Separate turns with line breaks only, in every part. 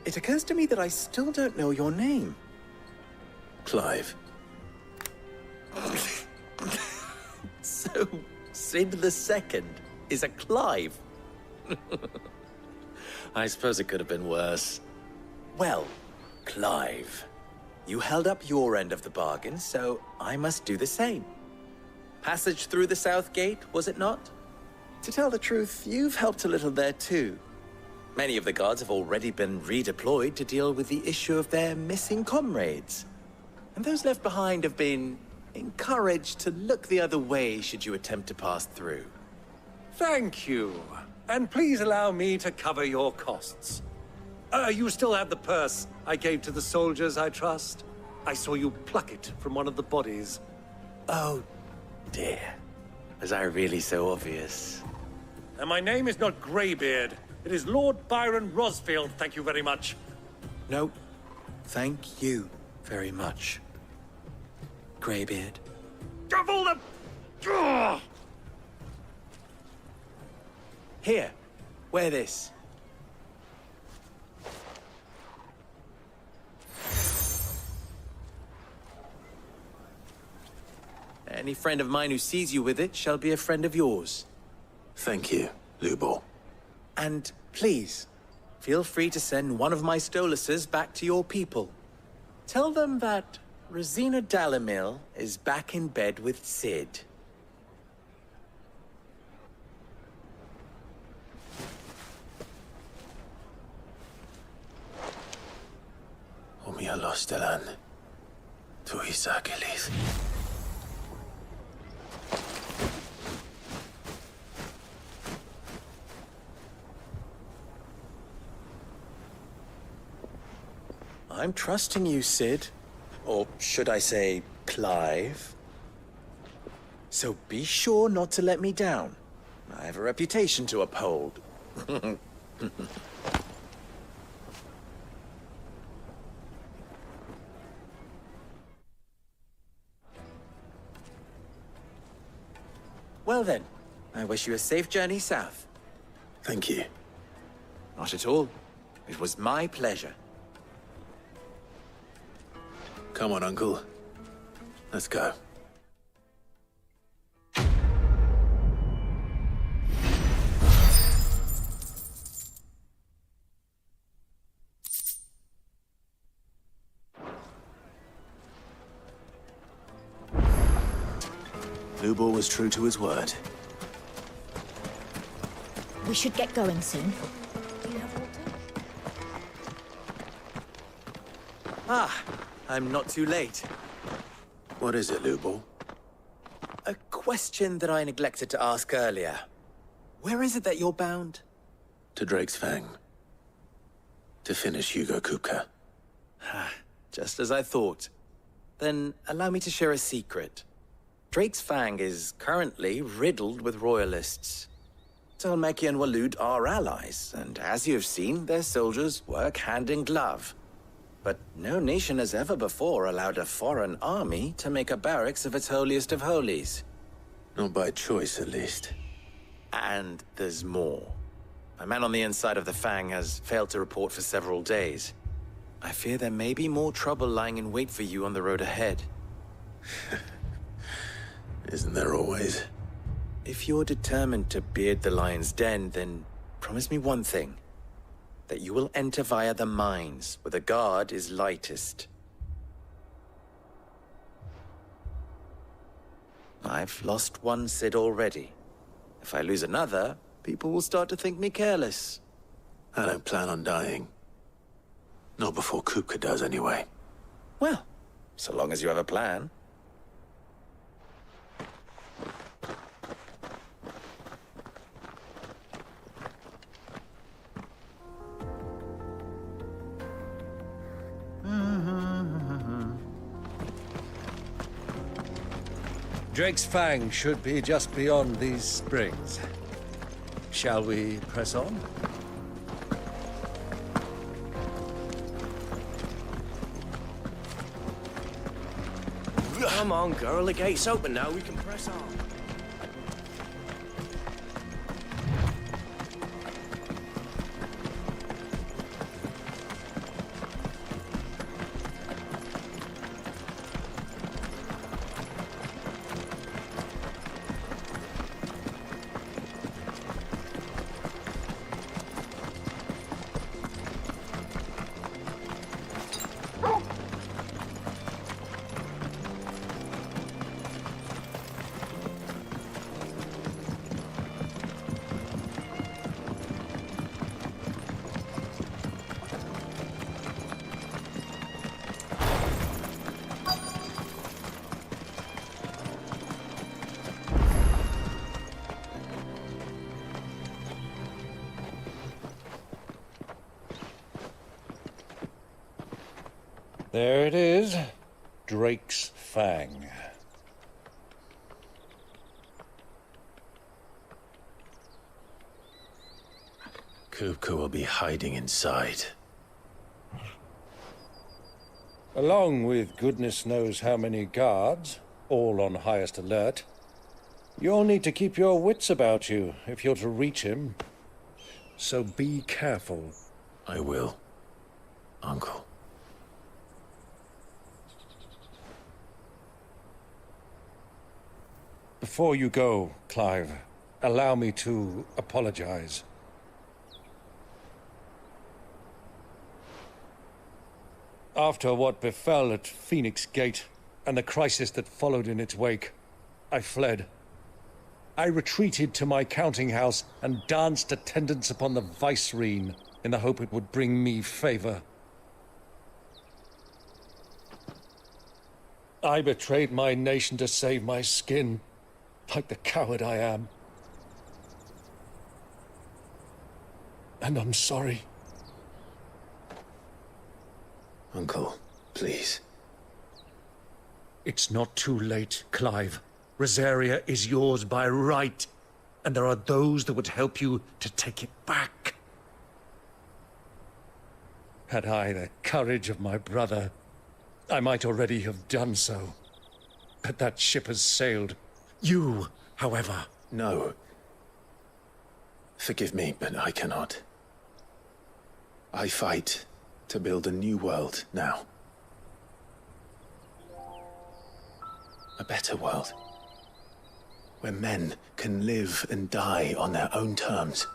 It occurs to me that I still don't know your name.
Clive.
So, Sid the Second is a Clive?
I suppose it could have been worse.
Well, Clive, you held up your end of the bargain, so I must do the same. Passage through the South Gate, was it not? To tell the truth, you've helped a little there too. Many of the guards have already been redeployed to deal with the issue of their missing comrades. And those left behind have been encouraged to look the other way should you attempt to pass through.
Thank you. And please allow me to cover your costs. You still have the purse I gave to the soldiers, I trust? I saw you pluck it from one of the bodies.
Oh, dear. Was I really so obvious?
And my name is not Greybeard. It is Lord Byron Rosfield, thank you very much.
No, thank you very much, Greybeard.
Of all the... Ugh!
Here, wear this. Any friend of mine who sees you with it shall be a friend of yours.
Thank you, Lubor.
And please, feel free to send one of my Stoluses back to your people. Tell them that Rosina Dalamil is back in bed with Sid.
Umia Lostelan. Tu Isakelis.
I'm trusting you, Sid. Or should I say, Clive? So be sure not to let me down. I have a reputation to uphold. Well then, I wish you a safe journey south.
Thank you.
Not at all. It was my pleasure.
Come on, Uncle. Let's go. Lubor was true to his word.
We should get going soon.
Ah, I'm not too late.
What is it, Lubor?
A question that I neglected to ask earlier. Where is it that you're bound?
To Drake's Fang. To finish Hugo Kupka.
Just as I thought. Then allow me to share a secret. Drake's Fang is currently riddled with royalists. Talmeki and Waloed are allies, and as you have seen, their soldiers work hand in glove. But no nation has ever before allowed a foreign army to make a barracks of its holiest of holies.
Not by choice, at least.
And there's more. A man on the inside of the Fang has failed to report for several days. I fear there may be more trouble lying in wait for you on the road ahead.
Isn't there always?
If you're determined to beard the lion's den, then promise me one thing. That you will enter via the mines, where the guard is lightest. I've lost one Sid already. If I lose another, people will start to think me careless.
I don't plan on dying. Not before Kupka does, anyway.
Well, so long as you have a plan.
Drake's Fang should be just beyond these springs. Shall we press on?
Come on, girl. The gate's open now. We can press on.
There it is. Drake's Fang.
Kupka will be hiding inside.
Along with goodness knows how many guards, all on highest alert. You'll need to keep your wits about you if you're to reach him. So be careful.
I will, Uncle.
Before you go, Clive, allow me to apologize. After what befell at Phoenix Gate and the crisis that followed in its wake, I fled. I retreated to my counting house and danced attendance upon the Vicereine in the hope it would bring me favor. I betrayed my nation to save my skin, like the coward I am. And I'm sorry.
Uncle, please.
It's not too late, Clive. Rosaria is yours by right, and there are those that would help you to take it back. Had I the courage of my brother, I might already have done so. But that ship has sailed. You, however...
No. Forgive me, but I cannot. I fight to build a new world now. A better world. Where men can live and die on their own terms.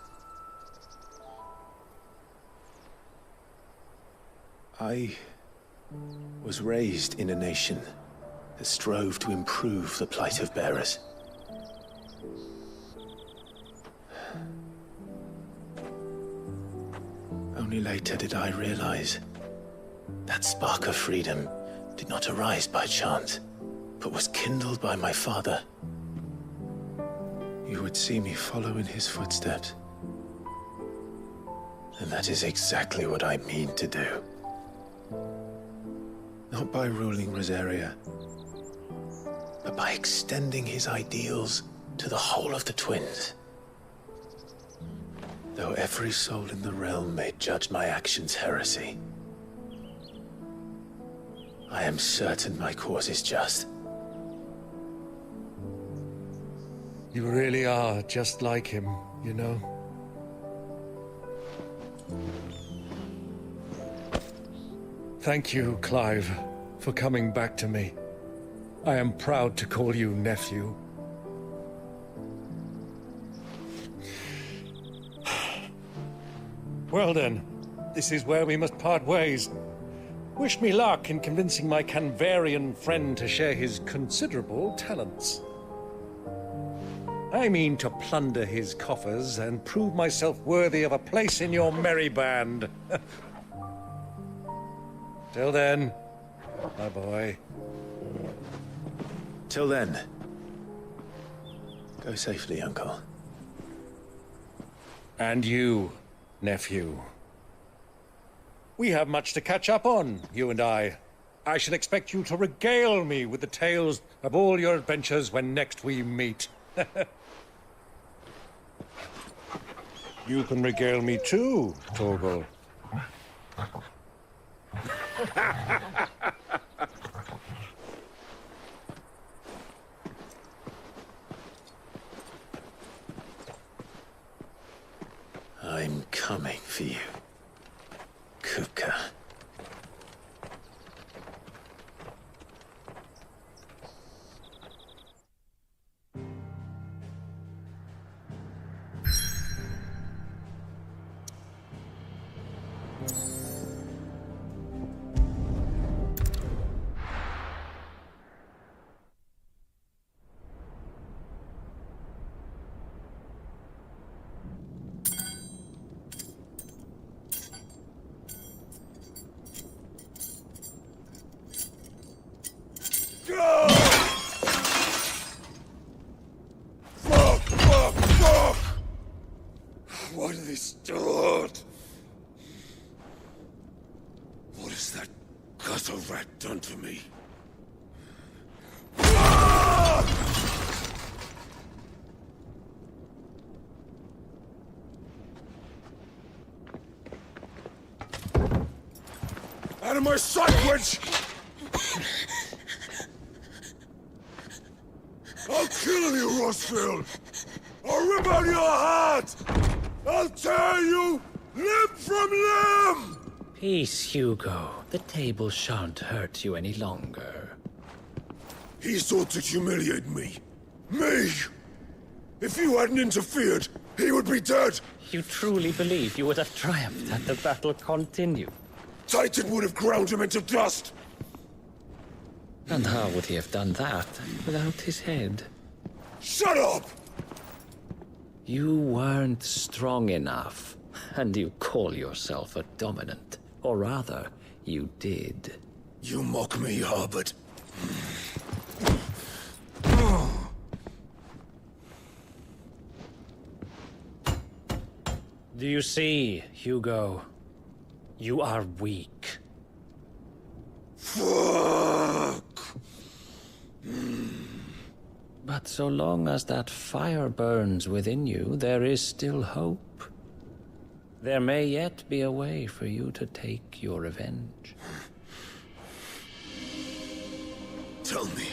I was raised in a nation that strove to improve the plight of bearers. Only later did I realize that spark of freedom did not arise by chance, but was kindled by my father. You would see me follow in his footsteps. And that is exactly what I mean to do. Not by ruling Rosaria, but by extending his ideals to the whole of the Twins. Though every soul in the realm may judge my actions heresy, I am certain my cause is just.
You really are just like him, you know? Thank you, Clive, for coming back to me. I am proud to call you nephew. Well then, this is where we must part ways. Wish me luck in convincing my Canvarian friend to share his considerable talents. I mean to plunder his coffers and prove myself worthy of a place in your merry band. Till then, my boy.
Till then, go safely, Uncle.
And you, nephew. We have much to catch up on, you and I. I shall expect you to regale me with the tales of all your adventures when next we meet. You can regale me too, Torgal.
I'm coming for you, Kupka.
Why do they start? What is that has a rat done to me? Out of my sight, witch! I'll kill you, Rosfield! I'll rip out your heart! I'll tear you limb from limb!
Peace, Hugo. The table shan't hurt you any longer.
He sought to humiliate me. Me! If you hadn't interfered, he would be dead!
You truly believe you would have triumphed had the battle continued?
Titan would have ground him into dust!
And how would he have done that without his head?
Shut up!
You weren't strong enough, and you call yourself a dominant. Or rather, you did.
You mock me, Harbert.
Do you see, Hugo? You are weak.
Fuck!
But so long as that fire burns within you, there is still hope. There may yet be a way for you to take your revenge.
Tell me,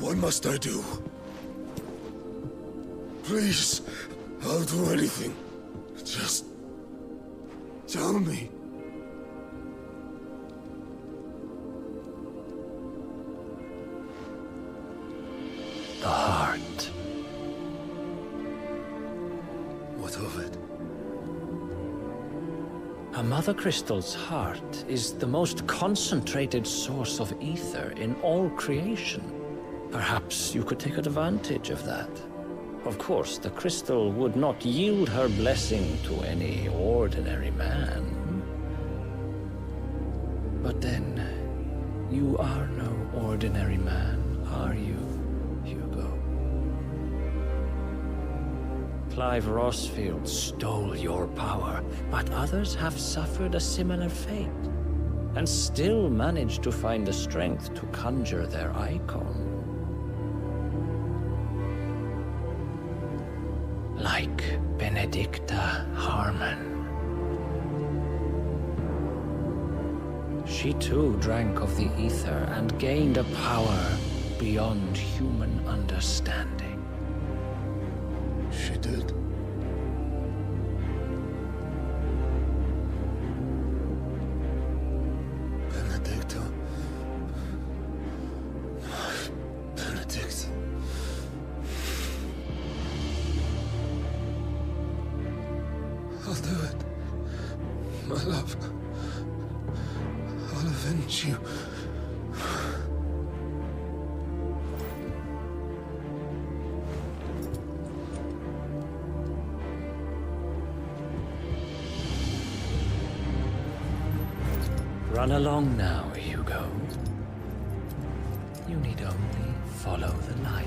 what must I do? Please, I'll do anything. Just tell me.
The heart.
What of it?
A Mother Crystal's heart is the most concentrated source of ether in all creation. Perhaps you could take advantage of that. Of course, the crystal would not yield her blessing to any ordinary man. But then, you are no ordinary man, are you, Hugo? Clive Rosfield stole your power, but others have suffered a similar fate, and still managed to find the strength to conjure their icon. Like Benedicta Harmon. She too drank of the ether and gained a power beyond human understanding.
She did. Benedicta. Benedict. I'll do it. My love. I'll avenge you.
Run along now, Hugo. You need only follow the light.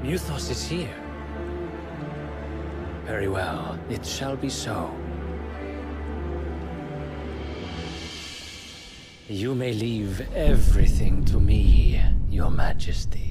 Muthos is here. Very well, it shall be so. You may leave everything to me, Your Majesty.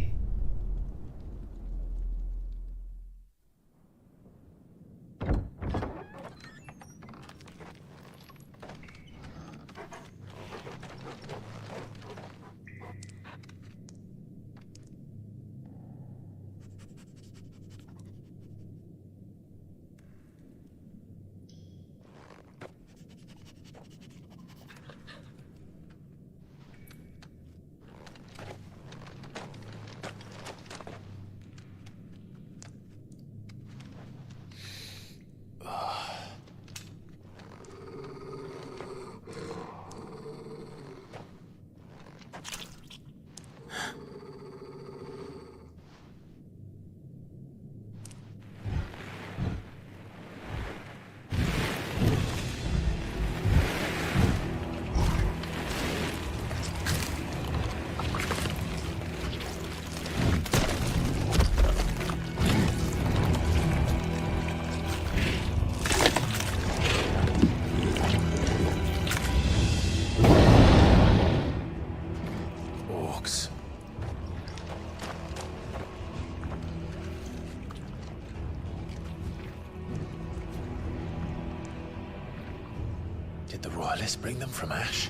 Did the Royalists bring them from Ash?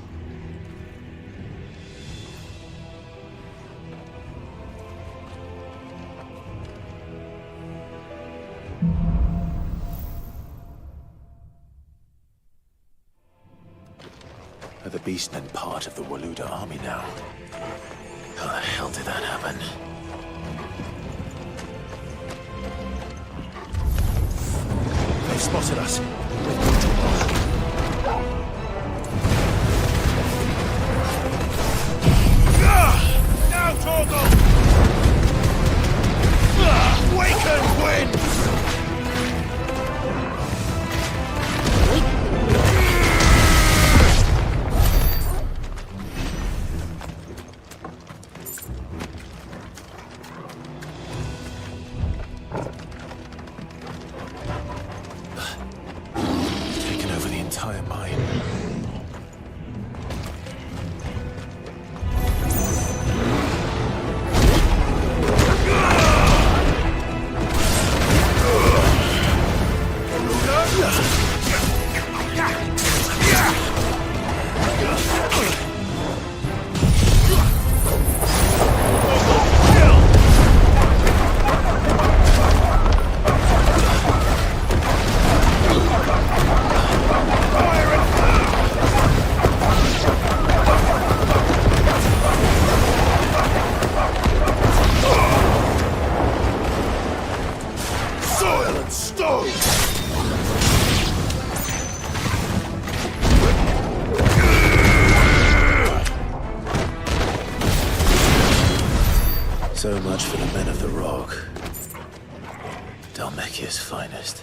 Are the Beastmen part of the Waluda army now? How the hell did that happen?
They've spotted us.
Now, Torgal! Waken winds!
Taken over the entire mine.
Soil and stone!
So much for the men of the Rock. Dhalmekia's finest.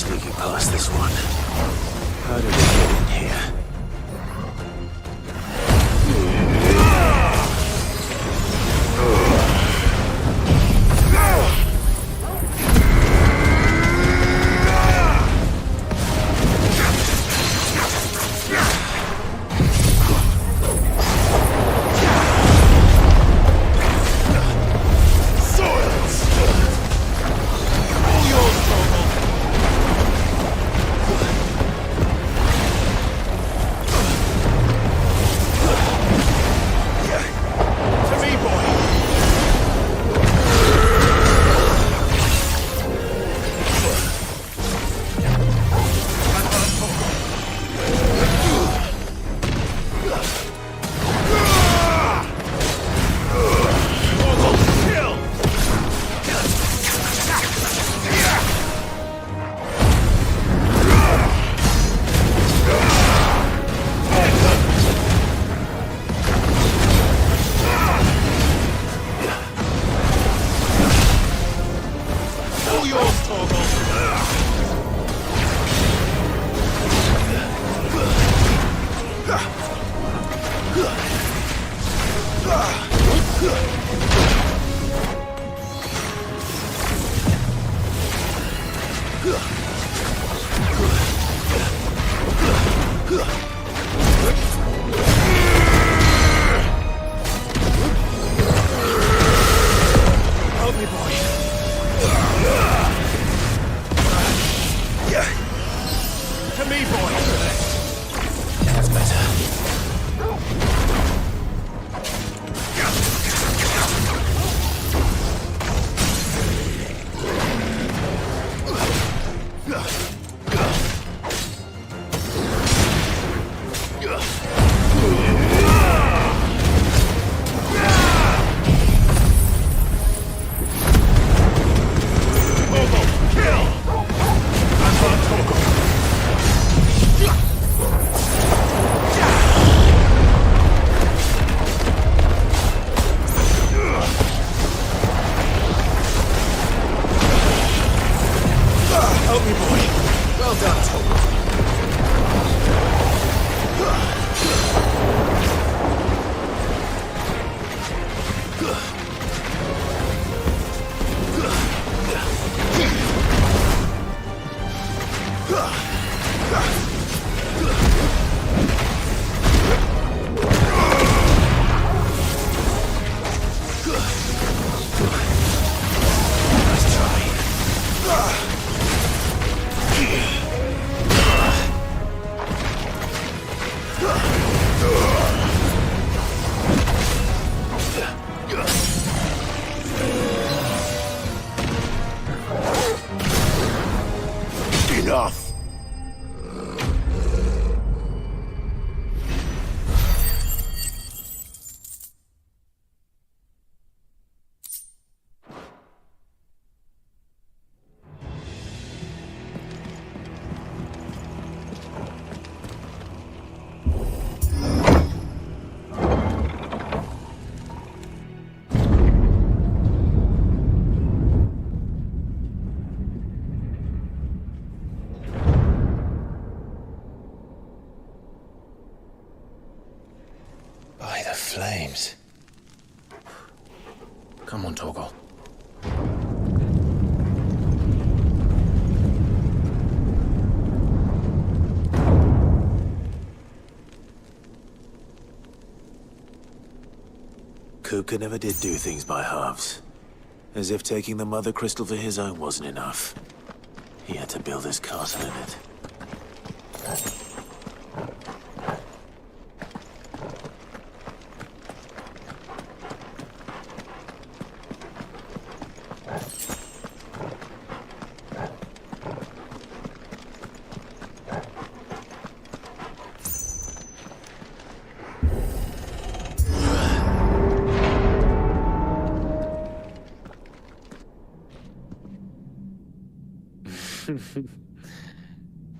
sneaking past this one. How did we get in here?
Enough!
By the flames. Come on, Torgal.
Kupka never did do things by halves. As if taking the Mother Crystal for his own wasn't enough. He had to build his castle in it.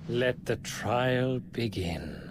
Let the trial begin.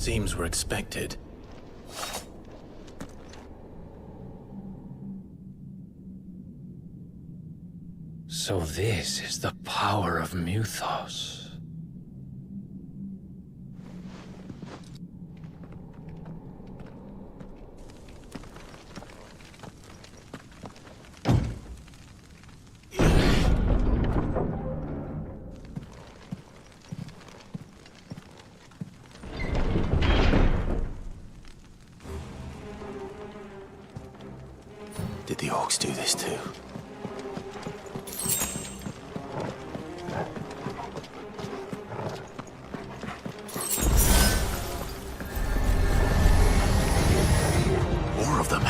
Seems we're expected.
So this is the power of Muthos.
Did the orcs do this too? More of them.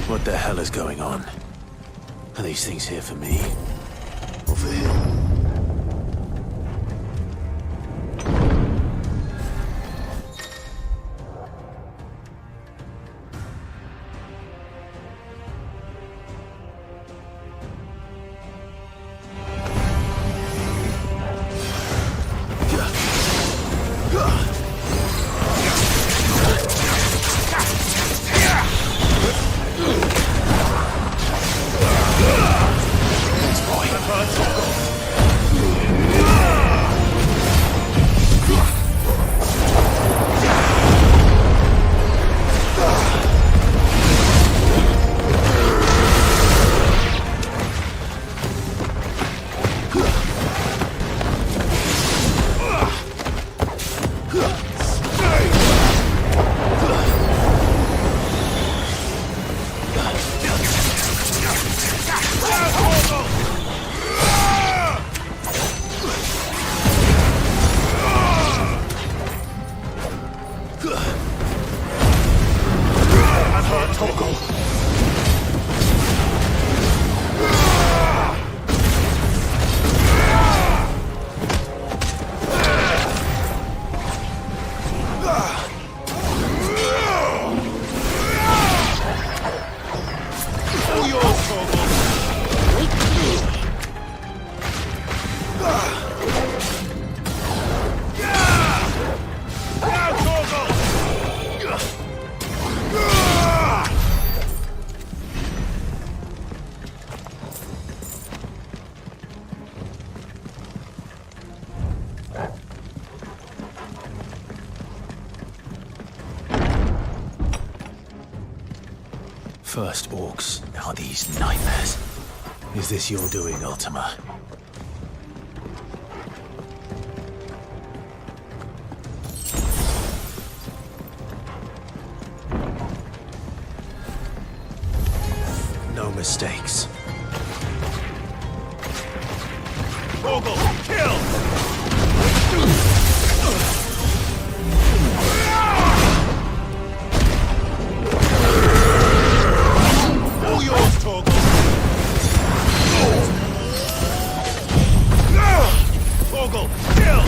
What the hell is going on? Are these things here for me? Or for him?
First orcs, now these nightmares. Is this your doing, Ultima? No mistakes.
Torgal, kill! All yours, Torgal! Torgal, kill!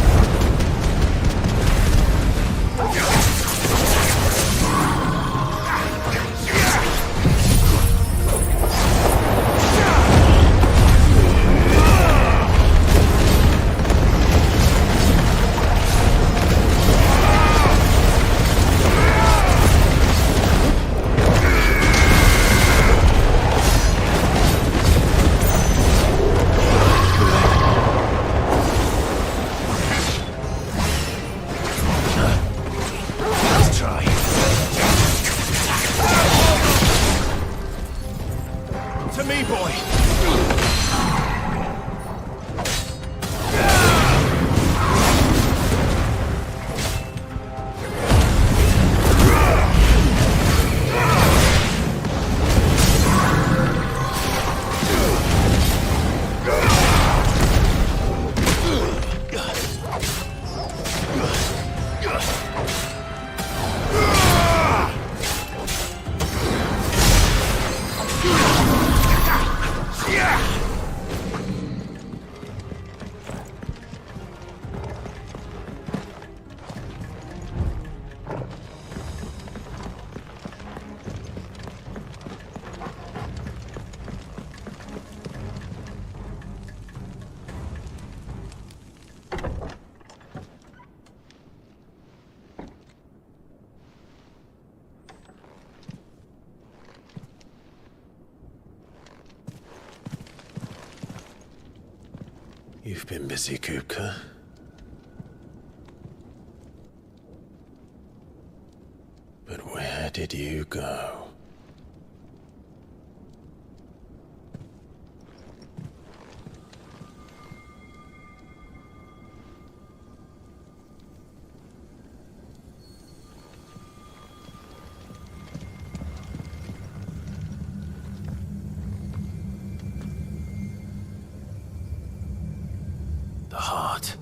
To me, boy!
You've been busy, Kupka. But where did you go? The heart.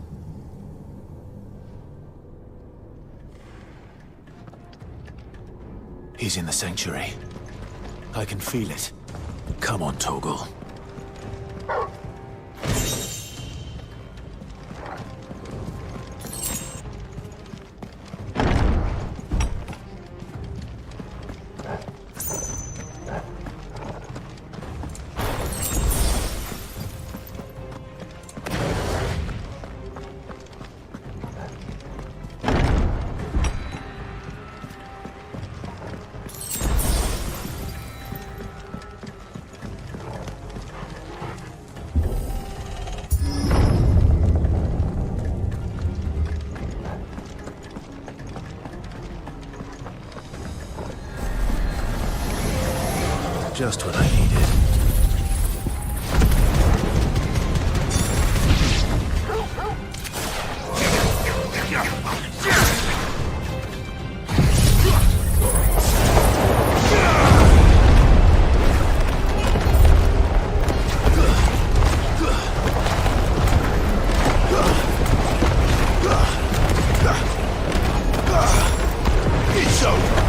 He's in the sanctuary. I can feel it. Come on, Torgal. Just what I needed. It's over.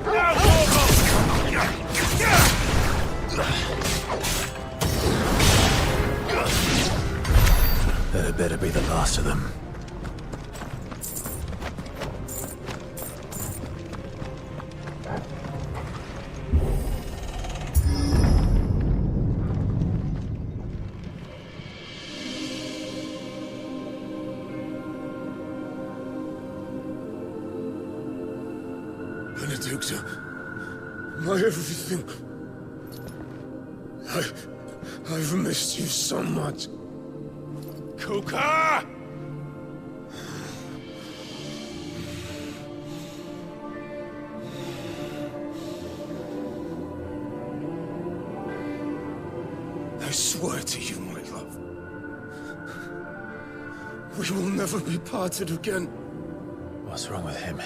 Now, Torgal!
That had better be the last of them.
Benedikta, my everything. I've missed you so much.
Kuka!
I swear to you, my love. We will never be parted again.
What's wrong with him?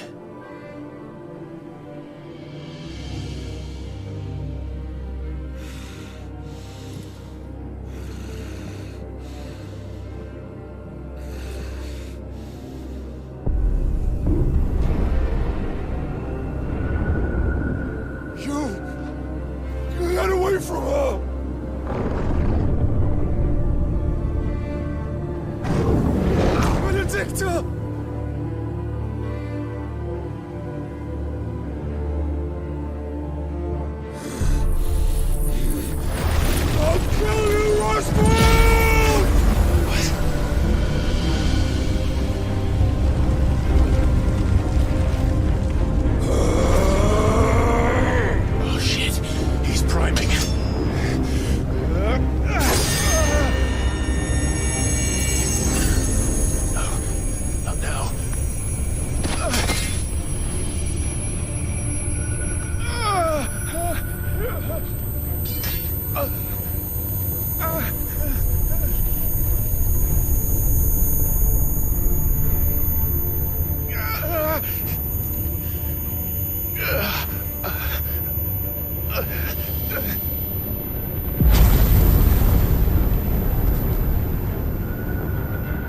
You got away from her! Benedikta! I'll kill you, Roswell!
Oh shit, he's priming. Not now.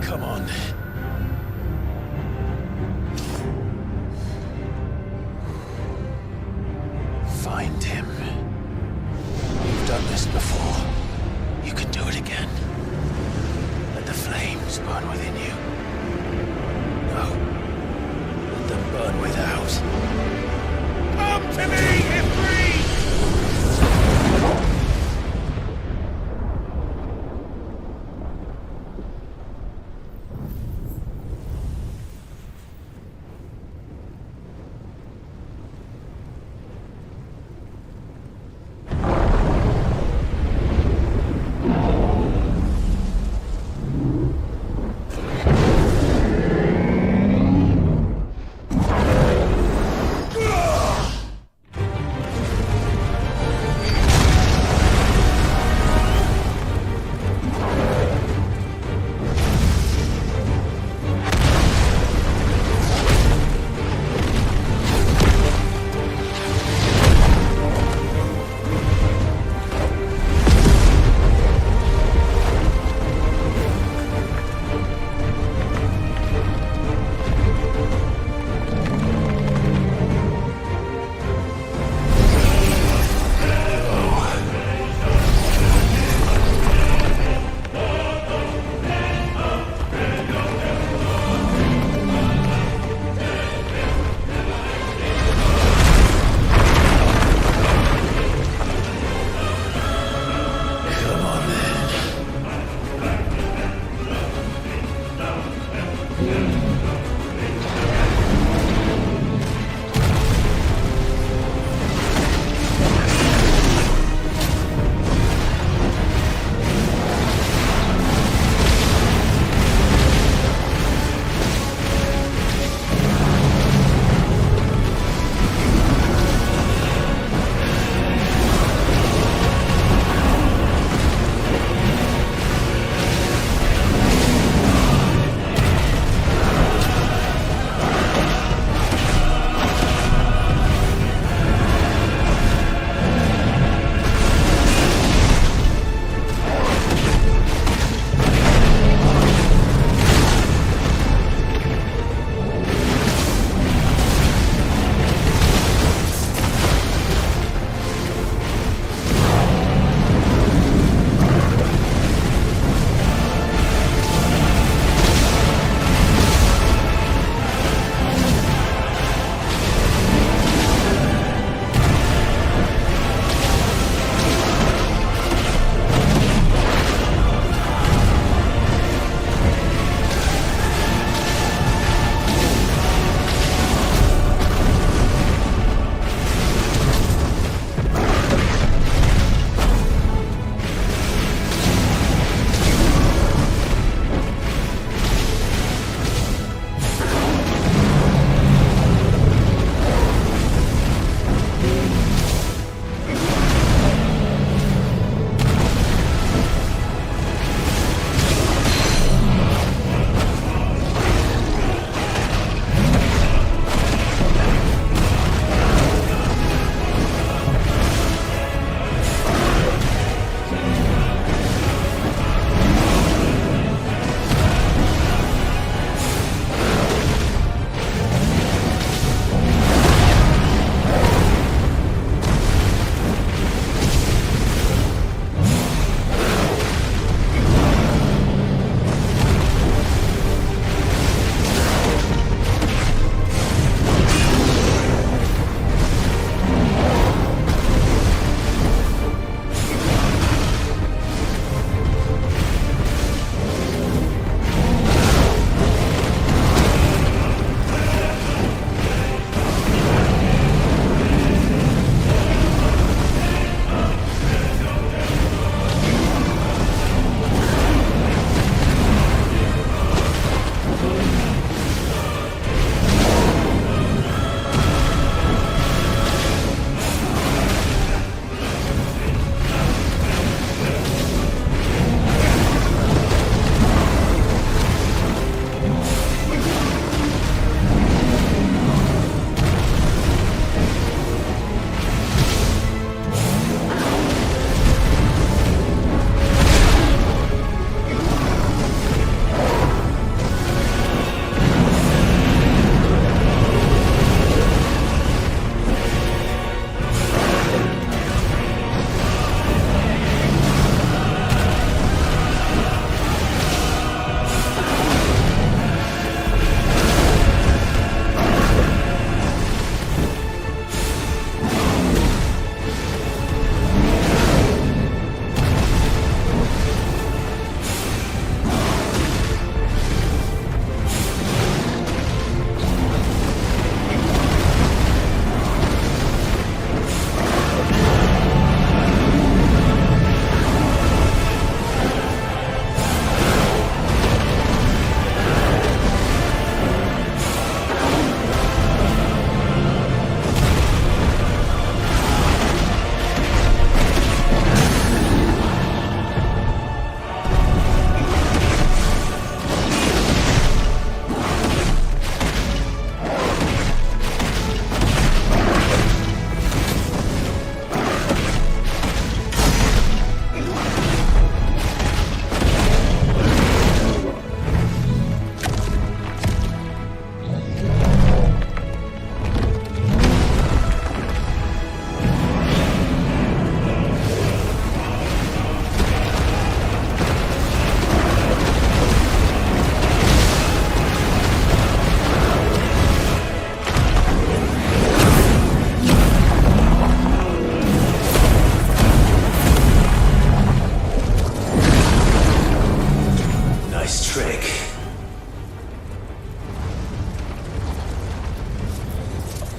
Come on. Find him. You've done this before. You can do it again. Let the flames burn within you. No. Let them burn without.
Come to me, Ifrit!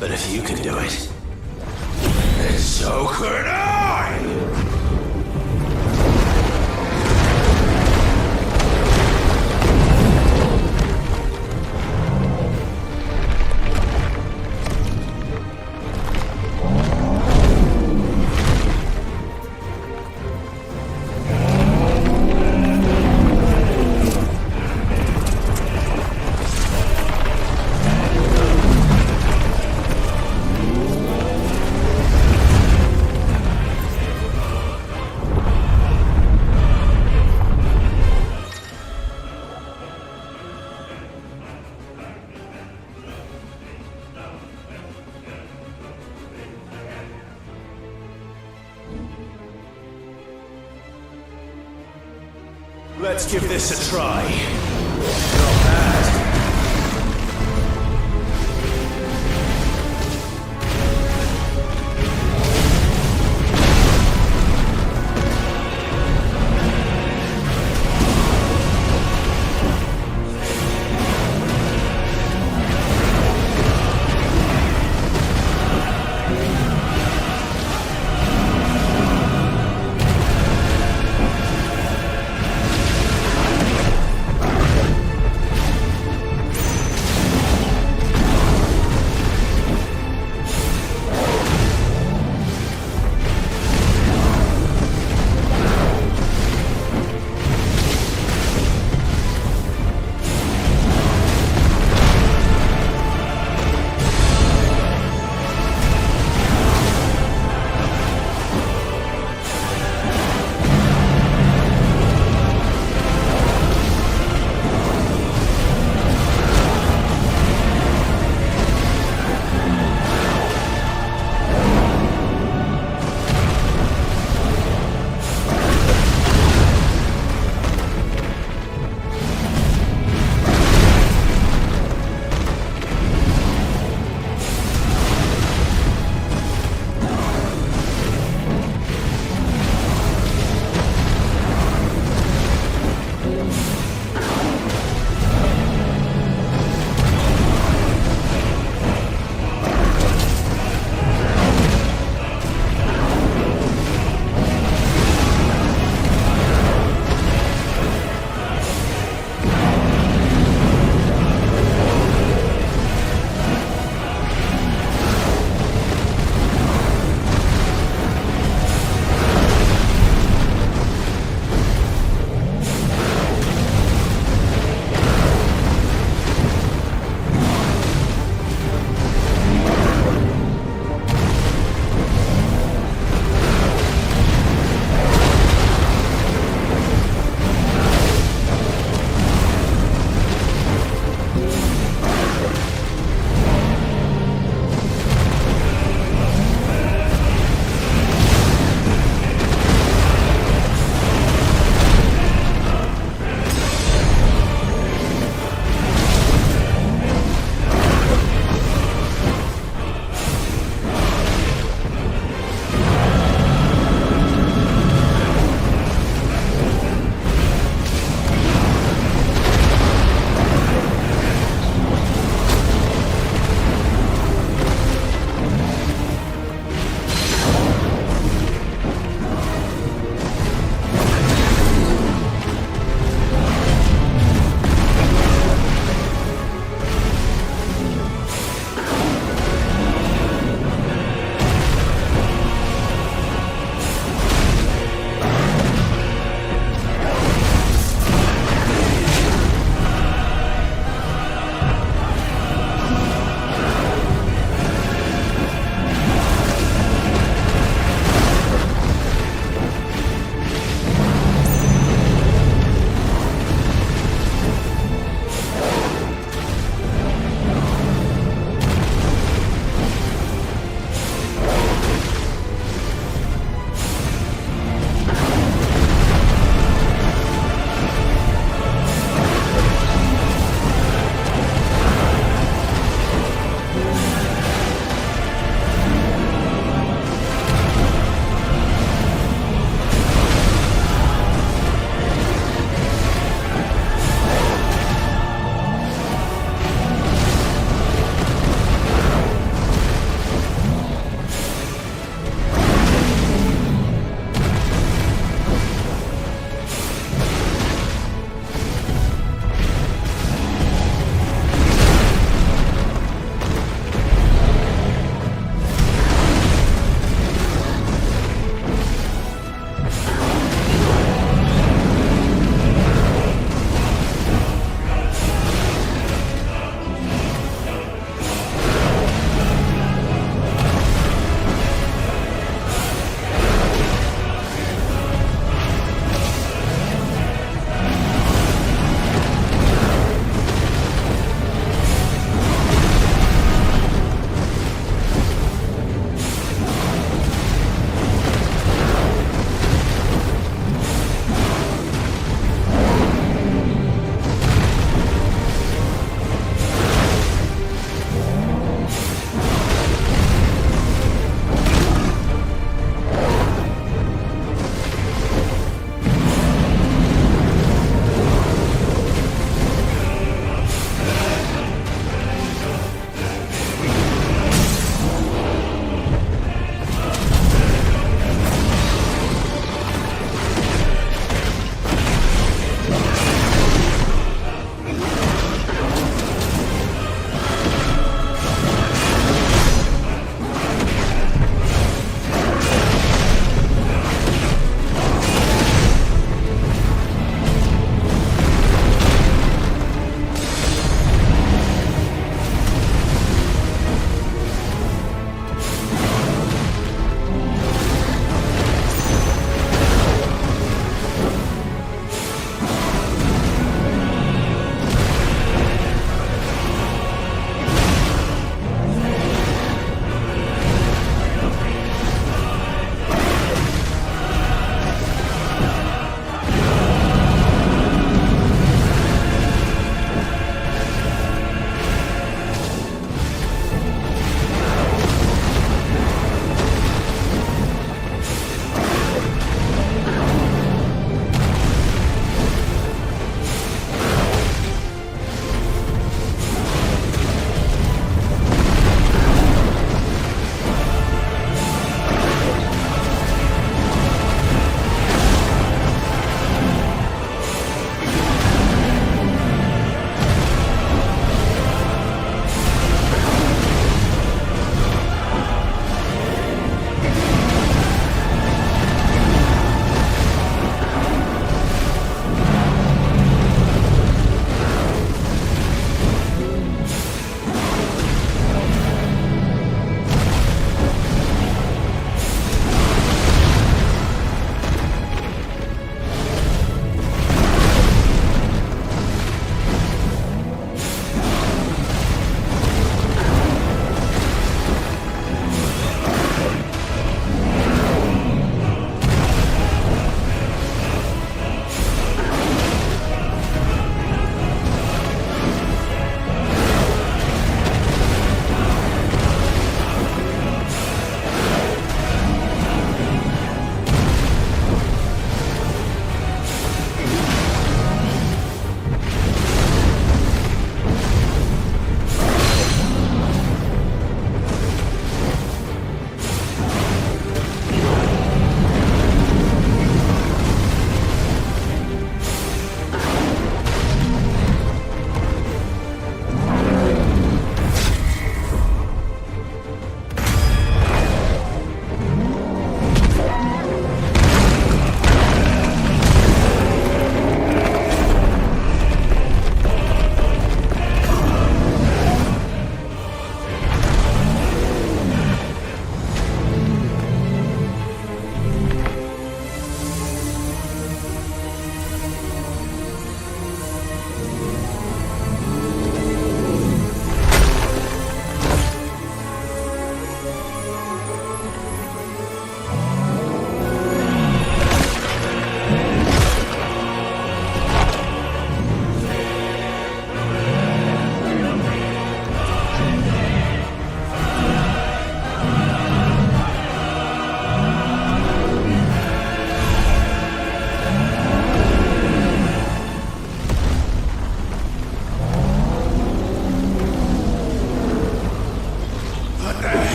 But if you can do it, then so could I! Let's give this a try. Not bad.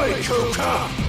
Oi, Kuka!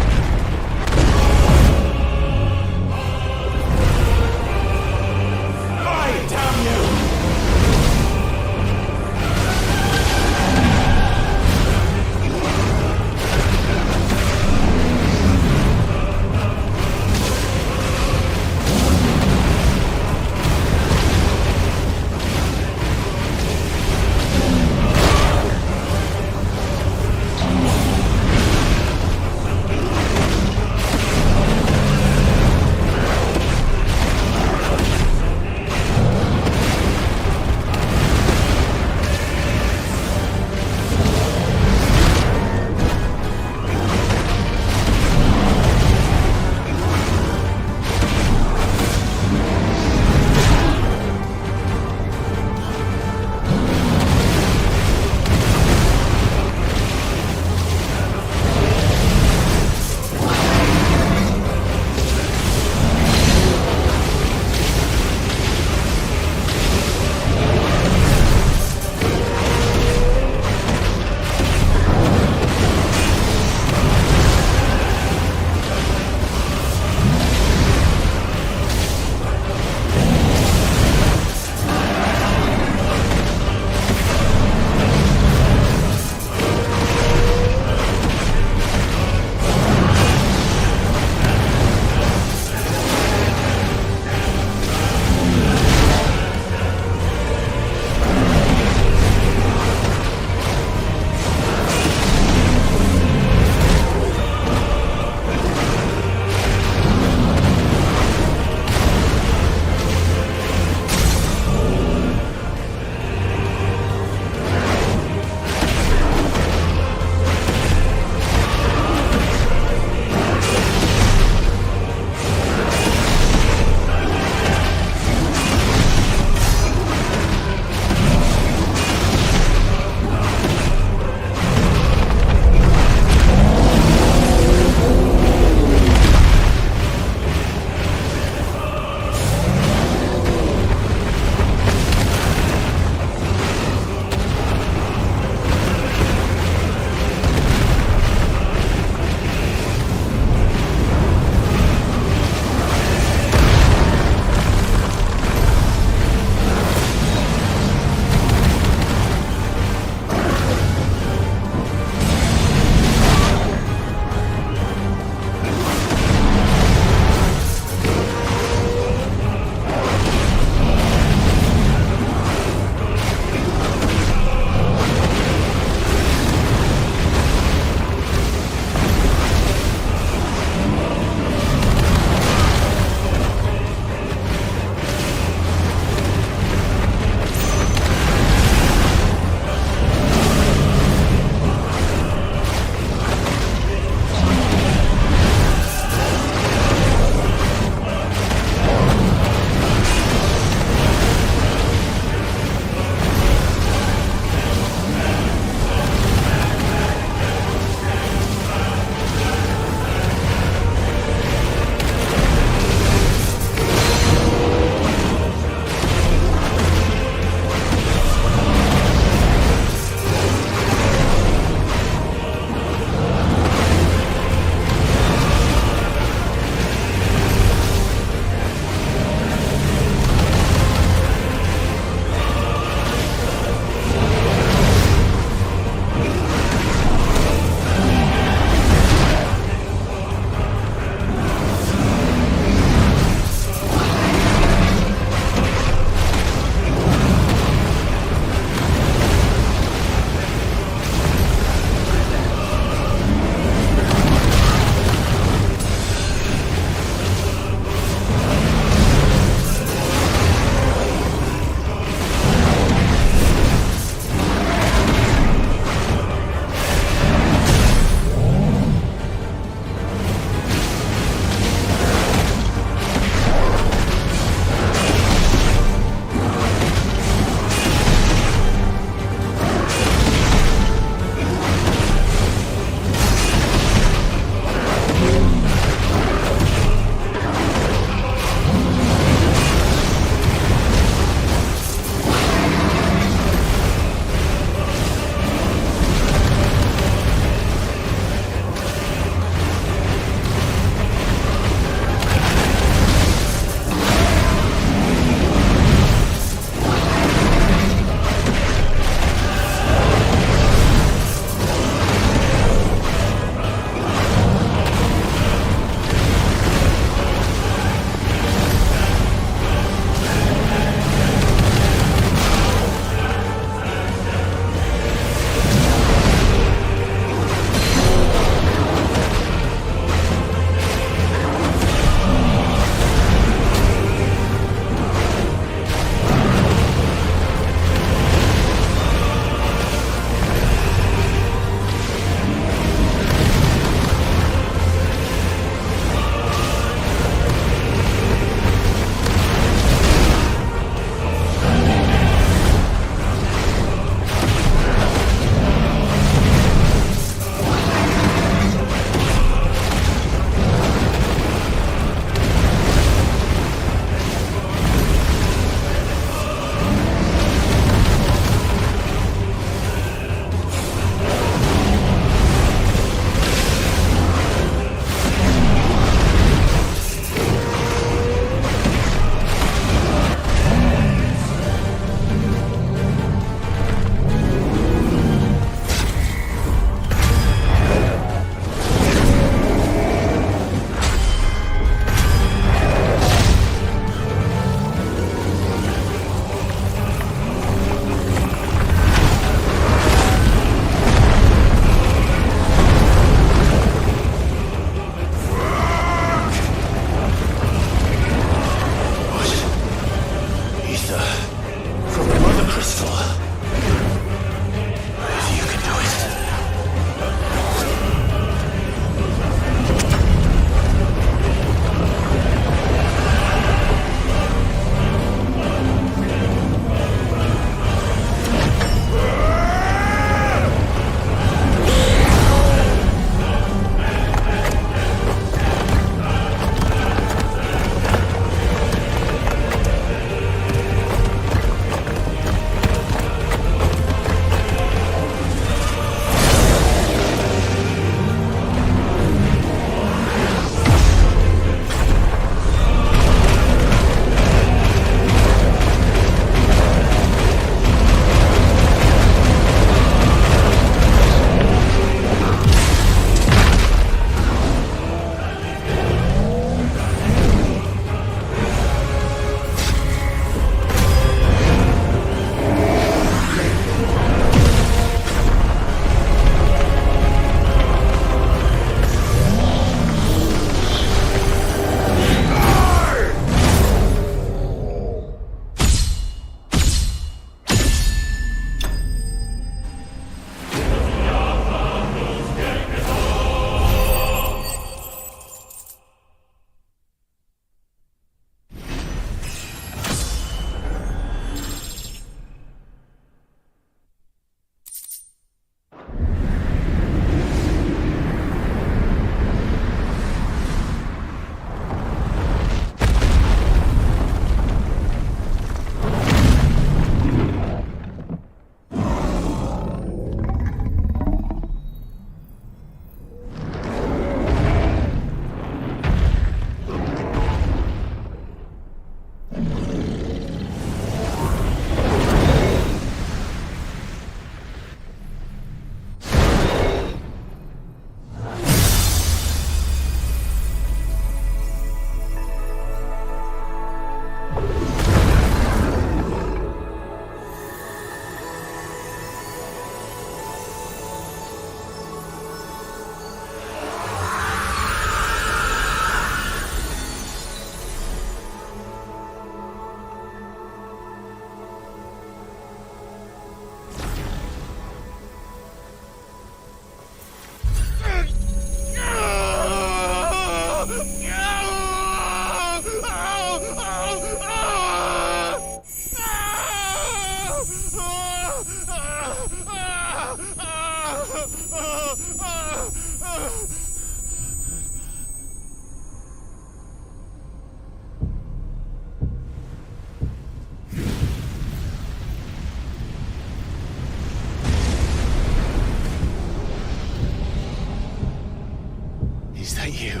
you,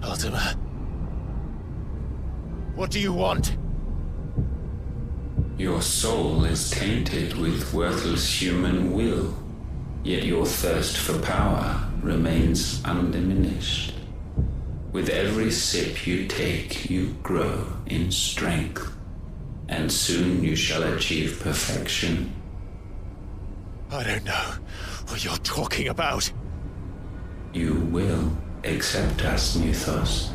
Ultima? What do you want?
Your soul is tainted with worthless human will, yet your thirst for power remains undiminished. With every sip you take, you grow in strength, and soon you shall achieve perfection.
I don't know what you're talking about.
You will accept us, Mythos.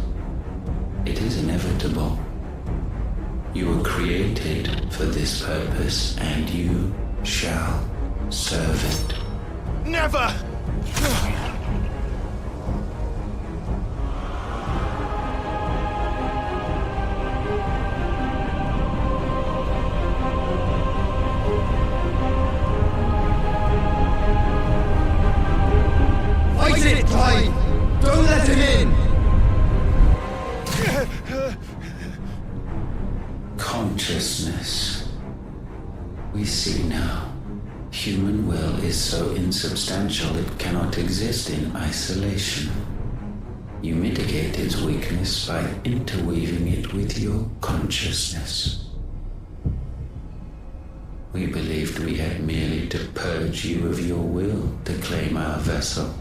It is inevitable. You were created for this purpose, and you shall serve it.
Never!
Fight it, Clive! Don't let him in!
Consciousness. We see now. Human will is so insubstantial it cannot exist in isolation. You mitigate its weakness by interweaving it with your consciousness. We believed we had merely to purge you of your will to claim our vessel.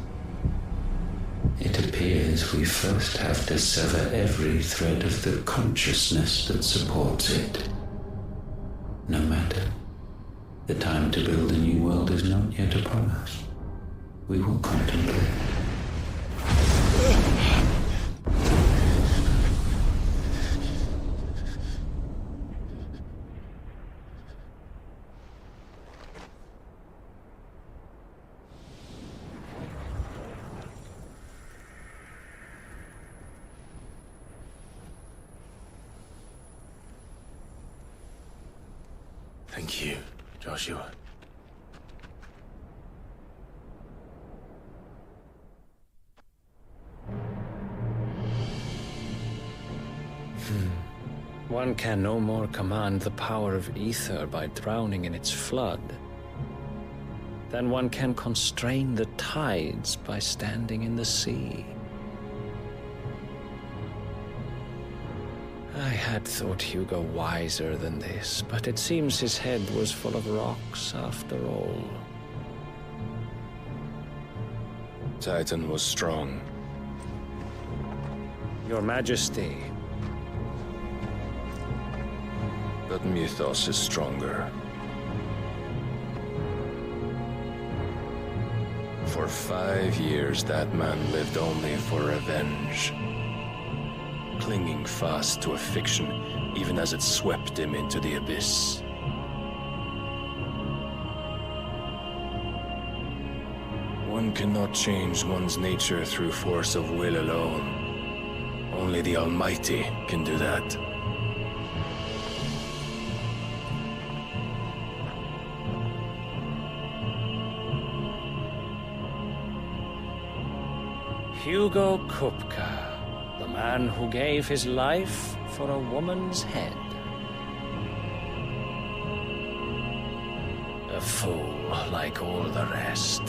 It appears we first have to sever every thread of the consciousness that supports it. No matter. The time to build a new world is not yet upon us. We will contemplate.
Thank you, Joshua.
One can no more command the power of ether by drowning in its flood than one can constrain the tides by standing in the sea. I had thought Hugo wiser than this, but it seems his head was full of rocks after all.
Titan was strong.
Your Majesty.
But Mythos is stronger. For 5 years, that man lived only for revenge. Clinging fast to a fiction, even as it swept him into the abyss. One cannot change one's nature through force of will alone. Only the Almighty can do that.
Hugo Kupka, the man who gave his life for a woman's head. A fool like all the rest.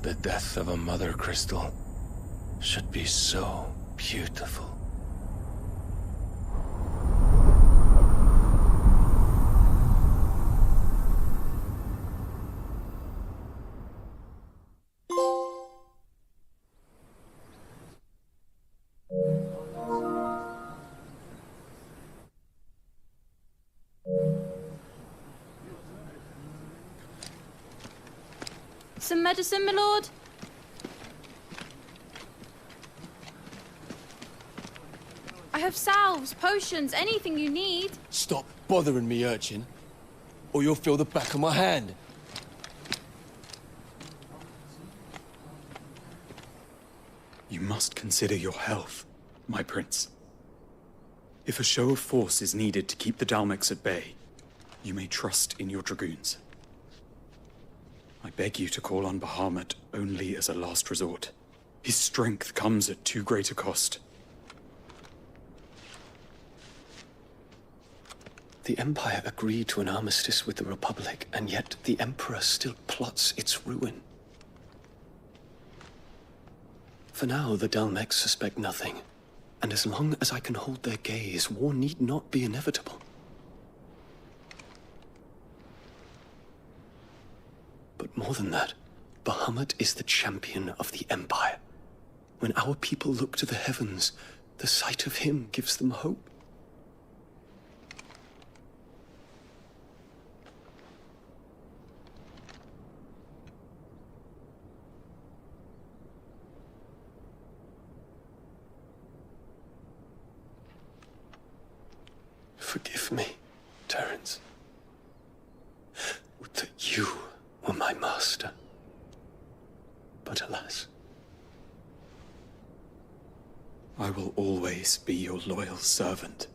The death of a mother crystal should be so beautiful.
Some medicine, my lord? I have salves, potions, anything you need.
Stop bothering me, urchin, or you'll feel the back of my hand.
You must consider your health, my prince. If a show of force is needed to keep the Dalmex at bay, you may trust in your dragoons. I beg you to call on Bahamut only as a last resort. His strength comes at too great a cost.
The Empire agreed to an armistice with the Republic, and yet the Emperor still plots its ruin. For now, the Dalmex suspect nothing, and as long as I can hold their gaze, war need not be inevitable. But more than that, Bahamut is the champion of the Empire. When our people look to the heavens, the sight of him gives them hope. Forgive me, Terence. Would that you were my master. But alas.
I will always be your loyal servant.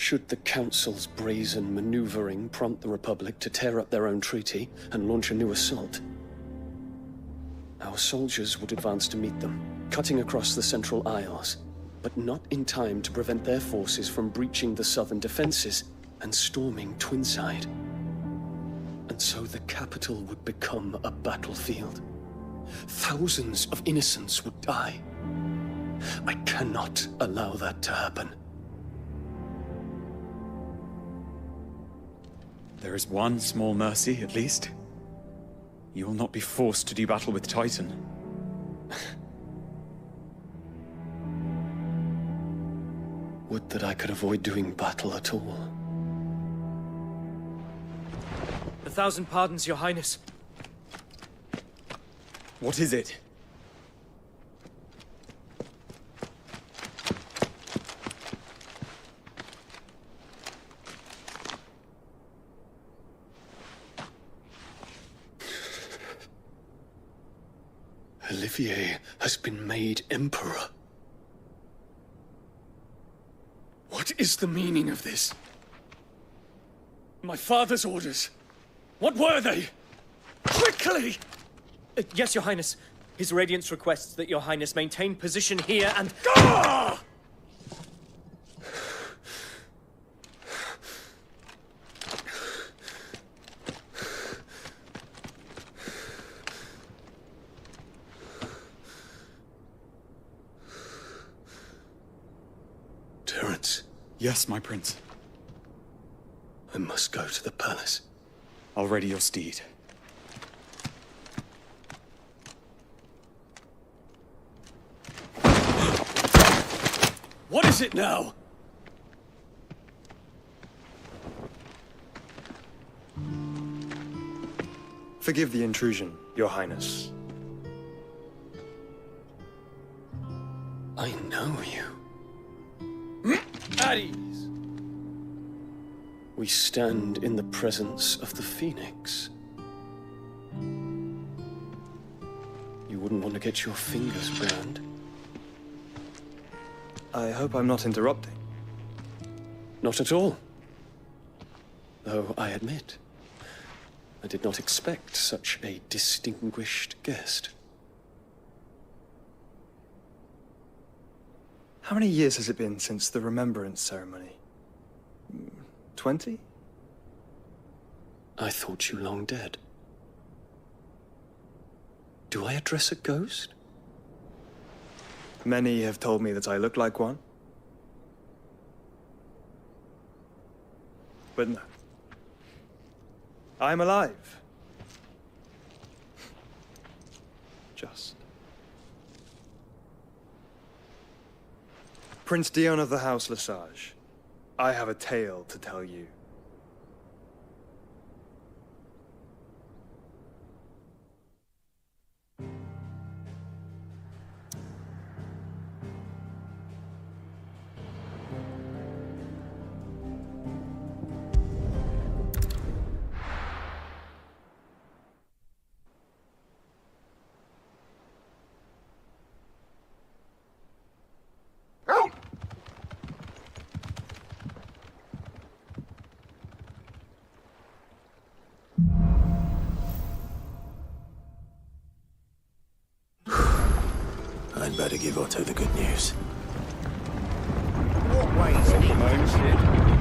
Should the Council's brazen maneuvering prompt the Republic to tear up their own treaty and launch a new assault, our soldiers would advance to meet them, cutting across the Central Isles, but not in time to prevent their forces from breaching the southern defenses and storming Twinside. And so the capital would become a battlefield. Thousands of innocents would die. I cannot allow that to happen.
There is one small mercy, at least. You will not be forced to do battle with Titan.
Would that I could avoid doing battle at all.
1,000 pardons, Your Highness.
What is it?
Olivier has been made Emperor. What is the meaning of this? My father's orders. What were they? Quickly!
Yes, Your Highness. His Radiance requests that Your Highness maintain position here and...
Ah! Terence.
Yes, my prince.
I must go to the palace.
I'll ready your steed.
What is it now?
Forgive the intrusion, Your Highness.
I know you.
At ease.
We stand in the presence of the Phoenix. You wouldn't want to get your fingers burned.
I hope I'm not interrupting.
Not at all. Though I admit, I did not expect such a distinguished guest.
How many years has it been since the Remembrance ceremony? 20?
I thought you long dead. Do I address a ghost?
Many have told me that I look like one. But no. I'm alive. Just. Prince Dion of the House Lesage, I have a tale to tell you.
better give Otto the good news.
What way is it?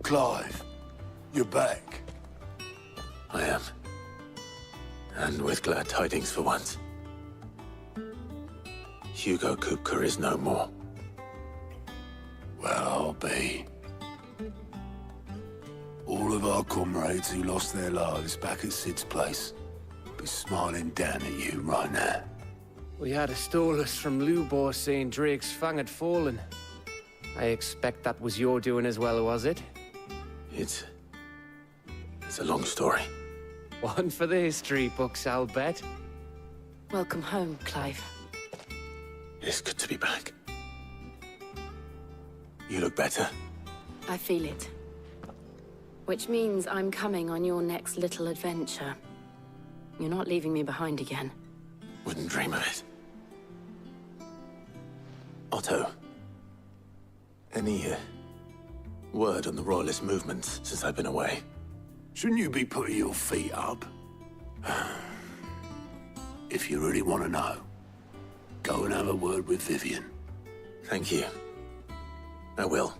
Clive, you're back.
I am. And with glad tidings for once. Hugo Kupka is no more.
Well, I'll be. All of our comrades who lost their lives back at Sid's place be smiling down at you right now.
We had a stolus from Lubor saying Drake's Fang had fallen. I expect that was your doing as well, was it?
It's a long story.
One for the history books, I'll bet.
Welcome home, Clive.
It's good to be back. You look better.
I feel it. Which means I'm coming on your next little adventure. You're not leaving me behind again.
Wouldn't dream of it. Otto. Any, word on the Royalist movements since I've been away?
Shouldn't you be putting your feet up? If you really want to know, go and have a word with Vivian.
Thank you. I will.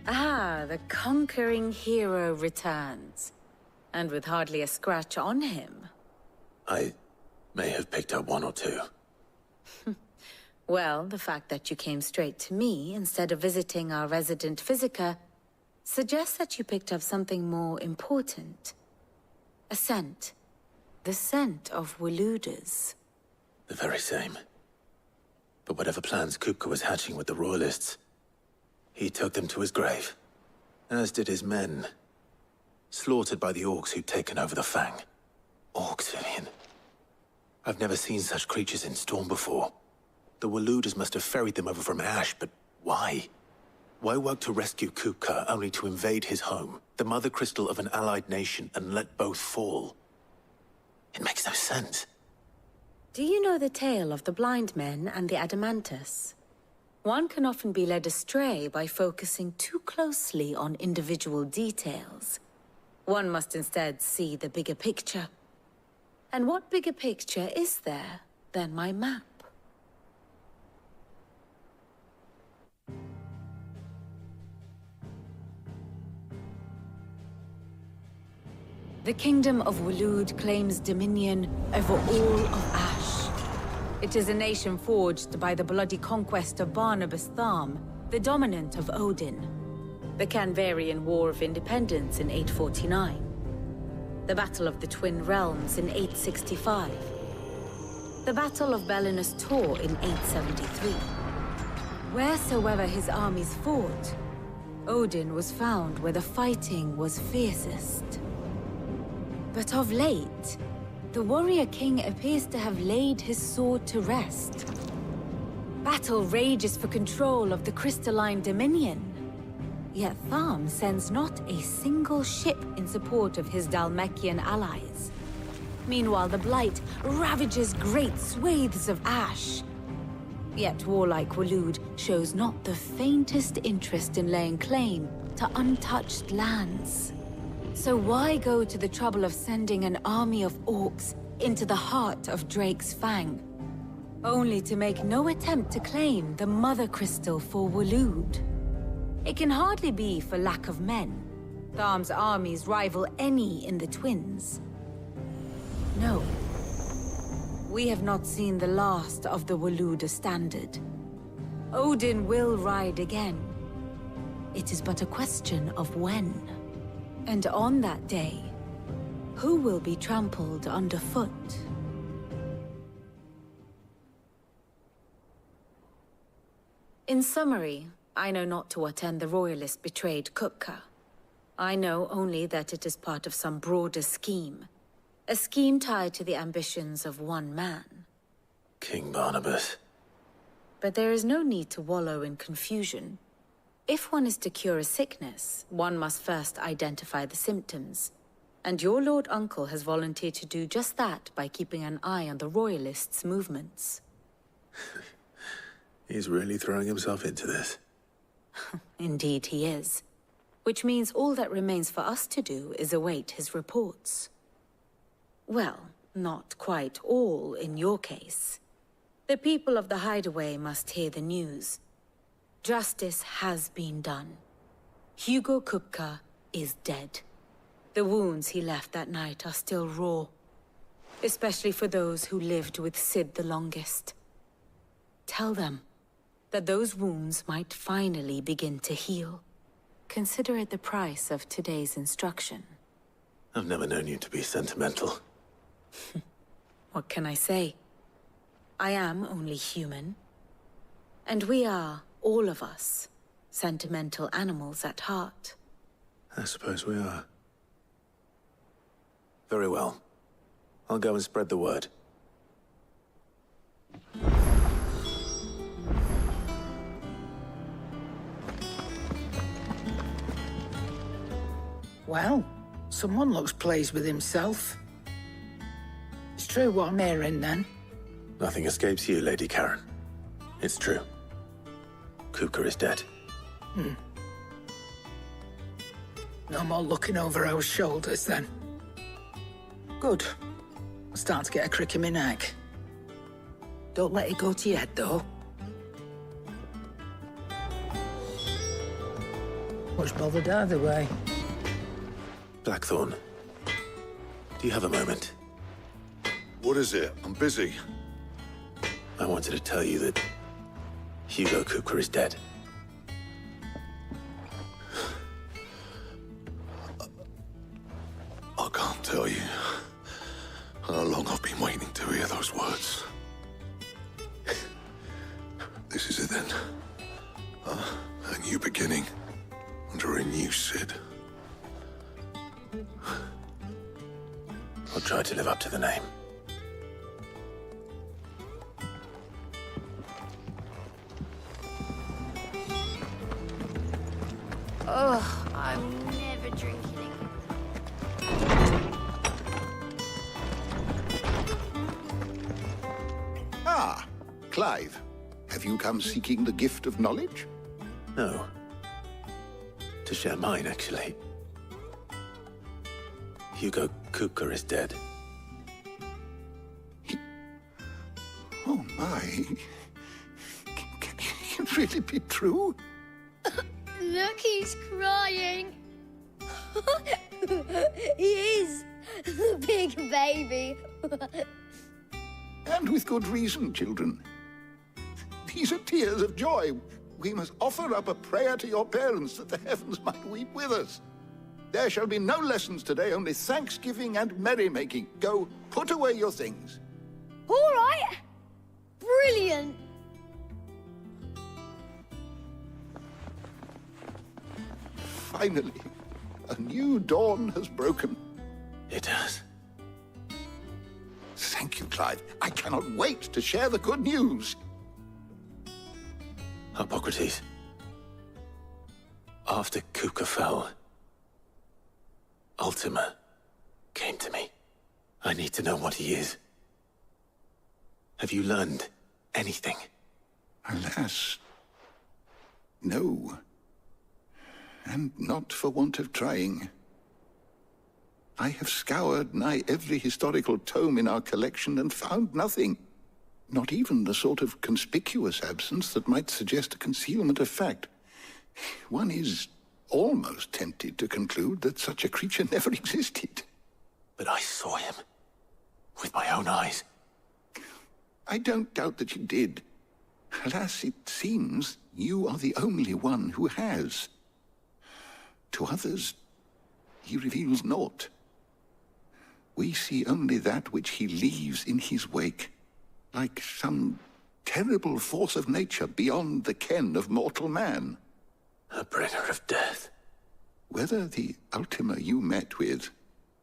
Ah, the conquering hero returns. And with hardly a scratch on him.
I may have picked up one or two.
Well, the fact that you came straight to me instead of visiting our resident Physica suggests that you picked up something more important. A scent. The scent of Waloeders.
The very same. But whatever plans Kupka was hatching with the Royalists, he took them to his grave. As did his men. Slaughtered by the orcs who'd taken over the Fang. Orcs, Vivian. I've never seen such creatures in Storm before. The Waloeders must have ferried them over from Ash, but why? Why work to rescue Kupka only to invade his home, the mother crystal of an allied nation, and let both fall? It makes no sense.
Do you know the tale of the blind men and the Adamantus? One can often be led astray by focusing too closely on individual details. One must instead see the bigger picture. And what bigger picture is there than my map? The Kingdom of Waloed claims dominion over all of Ash. It is a nation forged by the bloody conquest of Barnabas Tharm, the dominant of Odin. The Canvarian War of Independence in 849. The Battle of the Twin Realms in 865. The Battle of Belinus Tor in 873. Wheresoever his armies fought, Odin was found where the fighting was fiercest. But of late, the warrior king appears to have laid his sword to rest. Battle rages for control of the crystalline dominion. Yet Tharm sends not a single ship in support of his Dhalmekian allies. Meanwhile, the Blight ravages great swathes of Ash. Yet warlike Waloed shows not the faintest interest in laying claim to untouched lands. So why go to the trouble of sending an army of orcs into the heart of Drake's Fang, only to make no attempt to claim the Mother Crystal for Waloed? It can hardly be for lack of men. Tharm's armies rival any in the Twins. No. We have not seen the last of the Waloeder standard. Odin will ride again. It is but a question of when. And on that day, who will be trampled underfoot? In summary, I know not to what end the Royalists betrayed Kupka. I know only that it is part of some broader scheme. A scheme tied to the ambitions of one man.
King Barnabas.
But there is no need to wallow in confusion. If one is to cure a sickness, one must first identify the symptoms. And your Lord Uncle has volunteered to do just that by keeping an eye on the Royalists' movements.
He's really throwing himself into this.
Indeed he is. Which means all that remains for us to do is await his reports. Well, not quite all in your case. The people of the Hideaway must hear the news. Justice has been done. Hugo Kupka is dead. The wounds he left that night are still raw. Especially for those who lived with Sid the longest. Tell them that those wounds might finally begin to heal. Consider it the price of today's instruction.
I've never known you to be sentimental.
What can I say? I am only human. And we are, all of us, sentimental animals at heart.
I suppose we are. Very well. I'll go and spread the word.
Well, someone looks pleased with himself. It's true what I'm hearing, then.
Nothing escapes you, Lady Karen. It's true. Kupka is dead.
No more looking over our shoulders, then. Good. I'm starting to get a crick in my neck. Don't let it go to your head, though. Much bothered either way.
Blackthorn, do you have a moment?
What is it? I'm busy.
I wanted to tell you that Hugo Kupka is dead.
I can't tell you how long I've been waiting to hear those words. This is it then. A new beginning under a new Sid.
I'll try to live up to the name.
Ugh, I'm never drinking.
Ah, Clive. Have you come seeking the gift of knowledge?
No. To share mine, actually. Hugo Kupka is dead.
Oh, my. Can it really be true?
Look, he's crying. He is. The big baby.
And with good reason, children. These are tears of joy. We must offer up a prayer to your parents that the heavens might weep with us. There shall be no lessons today, only thanksgiving and merrymaking. Go, put away your things.
All right. Brilliant.
Finally, a new dawn has broken.
It has.
Thank you, Clive. I cannot wait to share the good news.
Hippocrates. After Kupka fell, Ultima came to me. I need to know what he is. Have you learned anything?
Alas, no. And not for want of trying. I have scoured nigh every historical tome in our collection and found nothing. Not even the sort of conspicuous absence that might suggest a concealment of fact. One is almost tempted to conclude that such a creature never existed.
But I saw him. With my own eyes.
I don't doubt that you did. Alas, it seems you are the only one who has. To others, he reveals naught. We see only that which he leaves in his wake, like some terrible force of nature beyond the ken of mortal man.
A bringer of death.
Whether the Ultima you met with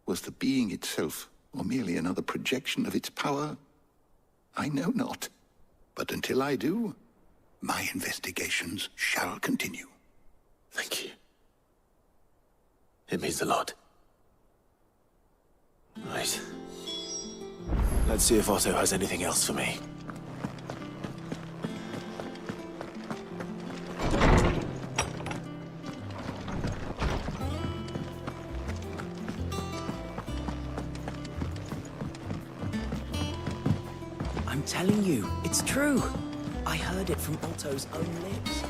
was the being itself, or merely another projection of its power, I know not. But until I do, my investigations shall continue.
Thank you. It means a lot. Right. Let's see if Otto has anything else for me.
I'm telling you, it's true. I heard it from Otto's own lips.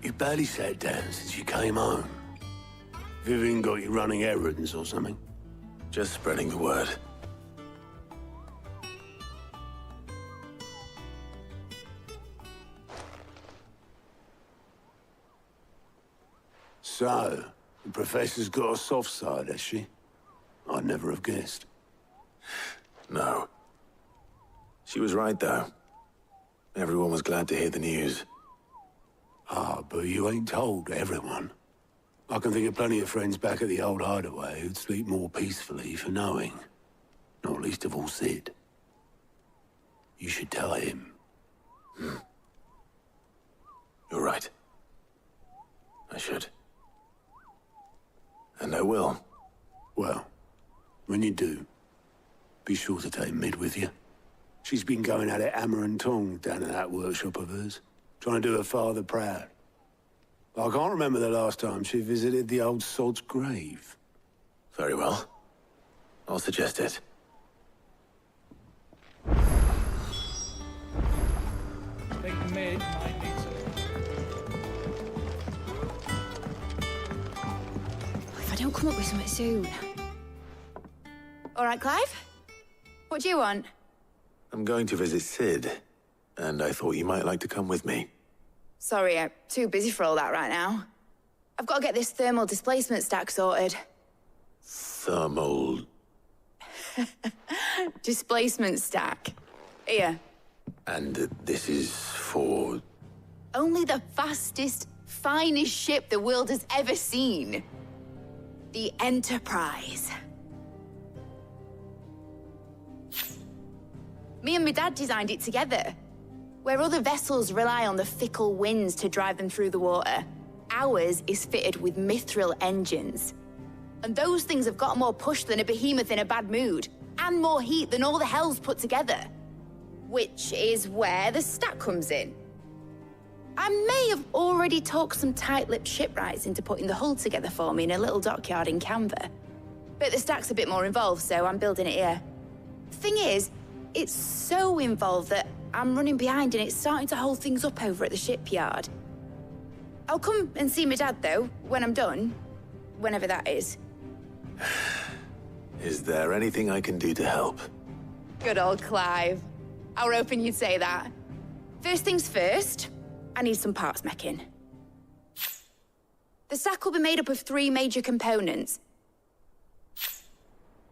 You barely sat down since you came home. Vivian got you running errands or something?
Just spreading the word.
So, the Professor's got a soft side, has she? I'd never have guessed.
No. She was right, though. Everyone was glad to hear the news.
Ah, but you ain't told everyone. I can think of plenty of friends back at the old hideaway who'd sleep more peacefully for knowing. Not least of all Sid. You should tell him.
You're right. I should. And I will.
Well, when you do, be sure to take Mid with you. She's been going at it hammer and tong down in that workshop of hers, trying to do her father proud. I can't remember the last time she visited the old sod's grave.
Very well. I'll suggest it.
I think Mid might need some...
If I don't come up with something soon. All right, Clive? What do you want?
I'm going to visit Sid, and I thought you might like to come with me.
Sorry, I'm too busy for all that right now. I've got to get this thermal displacement stack sorted.
Thermal...
Displacement stack. Here.
And this is for...
Only the fastest, finest ship the world has ever seen. The Enterprise. Me and my dad designed it together. Where other vessels rely on the fickle winds to drive them through the water, ours is fitted with mithril engines. And those things have got more push than a behemoth in a bad mood, and more heat than all the hells put together. Which is where the stack comes in. I may have already talked some tight-lipped shipwrights into putting the hull together for me in a little dockyard in Canva. But the stack's a bit more involved, so I'm building it here. Thing is, it's so involved that I'm running behind and it's starting to hold things up over at the shipyard. I'll come and see my dad, though, when I'm done. Whenever that is.
Is there anything I can do to help?
Good old Clive. I were hoping you'd say that. First things first, I need some parts meching. The stack will be made up of 3 major components.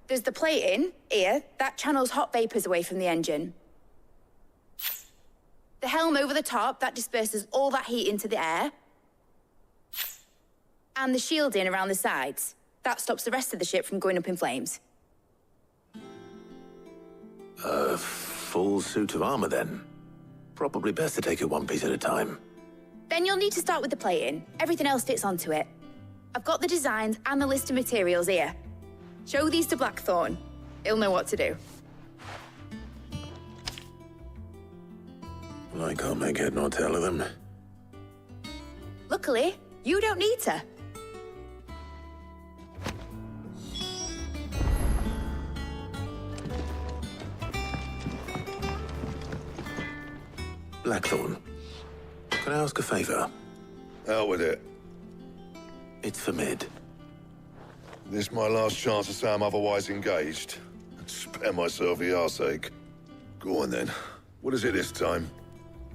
There's the plating, here, that channels hot vapors away from the engine. The helm over the top, that disperses all that heat into the air. And the shielding around the sides. That stops the rest of the ship from going up in flames.
A full suit of armor, then. Probably best to take it one piece at a time.
Then you'll need to start with the plating. Everything else fits onto it. I've got the designs and the list of materials here. Show these to Blackthorn. He'll know what to do.
I can't make head nor tail of them.
Luckily, you don't need to.
Blackthorn, can I ask a favor?
Out with it.
It's for Mid.
This my last chance to say I'm otherwise engaged. Spare myself the arseache. Go on then. What is it this time?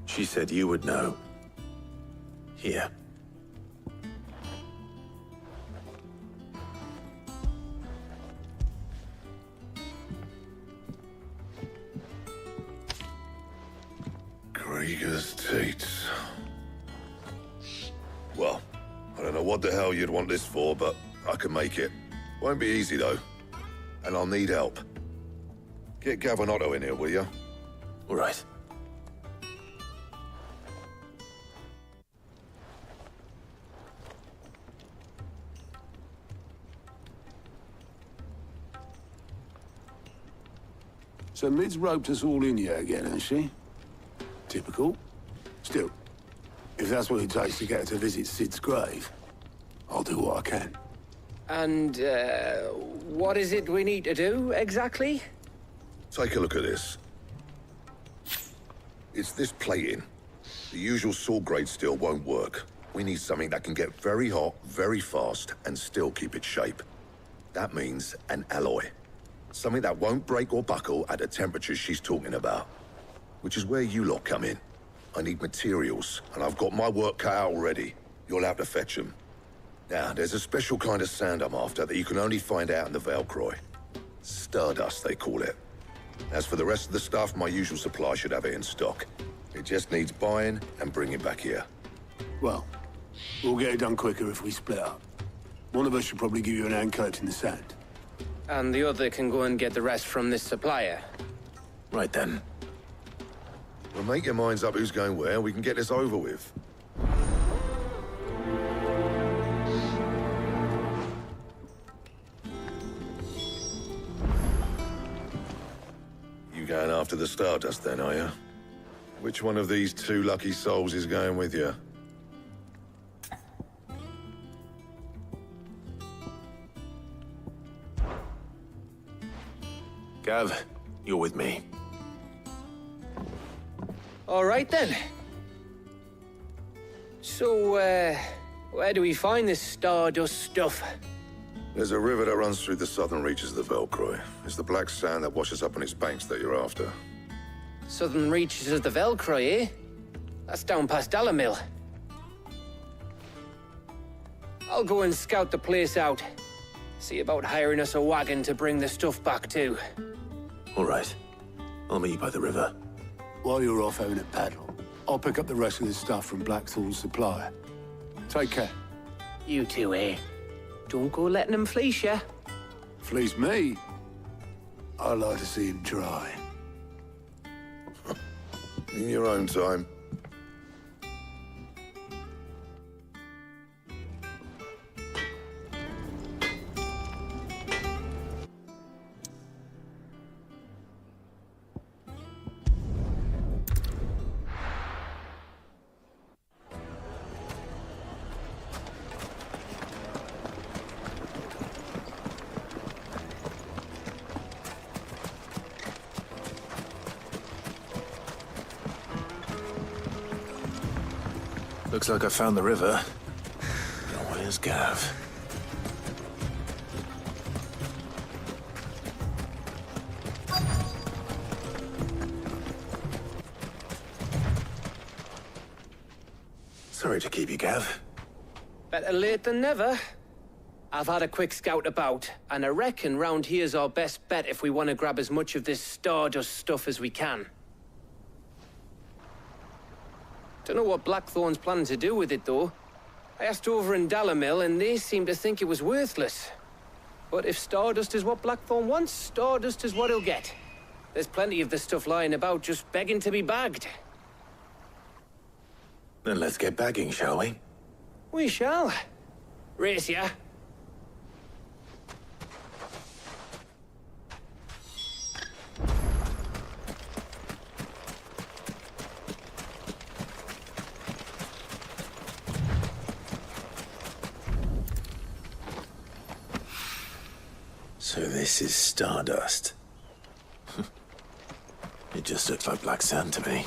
She said you would know. Here.
I don't know what the hell you'd want this for, but I can make it. Won't be easy, though. And I'll need help. Get Gav and Otto in here, will you?
All right.
So Mid's roped us all in here again, has she? Typical. Still, if that's what it takes to get her to visit Sid's grave, I'll do what I can.
And, what is it we need to do, exactly?
Take a look at this. It's this plating. The usual sword grade steel won't work. We need something that can get very hot, very fast, and still keep its shape. That means an alloy. Something that won't break or buckle at the temperatures she's talking about. Which is where you lot come in. I need materials, and I've got my work cut out already. You'll have to fetch them. Now, there's a special kind of sand I'm after that you can only find out in the Velcroy. Stardust, they call it. As for the rest of the stuff, my usual supply should have it in stock. It just needs buying and bringing back here.
Well, we'll get it done quicker if we split up. One of us should probably give you an hand coat in the sand.
And the other can go and get the rest from this supplier.
Right then.
Well, make your minds up who's going where, we can get this over with. You going after the Stardust then, are you? Which one of these two lucky souls is going with you?
Gav, you're with me.
All right, then. So, where do we find this Stardust stuff?
There's a river that runs through the southern reaches of the Velcroy. It's the black sand that washes up on its banks that you're after.
Southern reaches of the Velcroy, eh? That's down past Dalamil. I'll go and scout the place out. See about hiring us a wagon to bring the stuff back to.
All right. I'll meet you by the river.
While you're off having a paddle, I'll pick up the rest of the stuff from Blackthorn's supplier. Take care.
You two, eh? Don't go letting him fleece ya.
Fleece me? I like to see him try.
In your own time.
Looks like I found the river. Now where's Gav? Sorry to keep you, Gav.
Better late than never. I've had a quick scout about, and I reckon round here's our best bet if we want to grab as much of this Stardust stuff as we can. Don't know what Blackthorn's planning to do with it, though. I asked over in Dalamil, and they seem to think it was worthless. But if Stardust is what Blackthorn wants, Stardust is what he'll get. There's plenty of this stuff lying about, just begging to be bagged.
Then let's get bagging, shall we?
We shall. Race ya.
So this is Stardust. It just looks like black sand to me.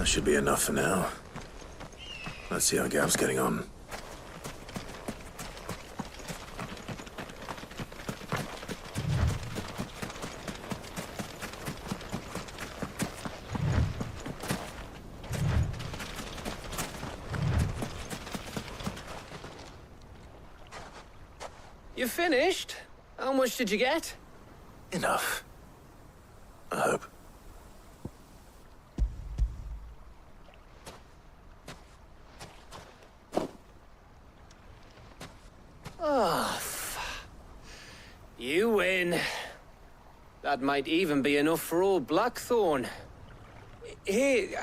That should be enough for now. Let's see how Gav's getting on.
You finished? How much did you get?
Enough. I hope.
Oh, you win. That might even be enough for old Blackthorn. Hey,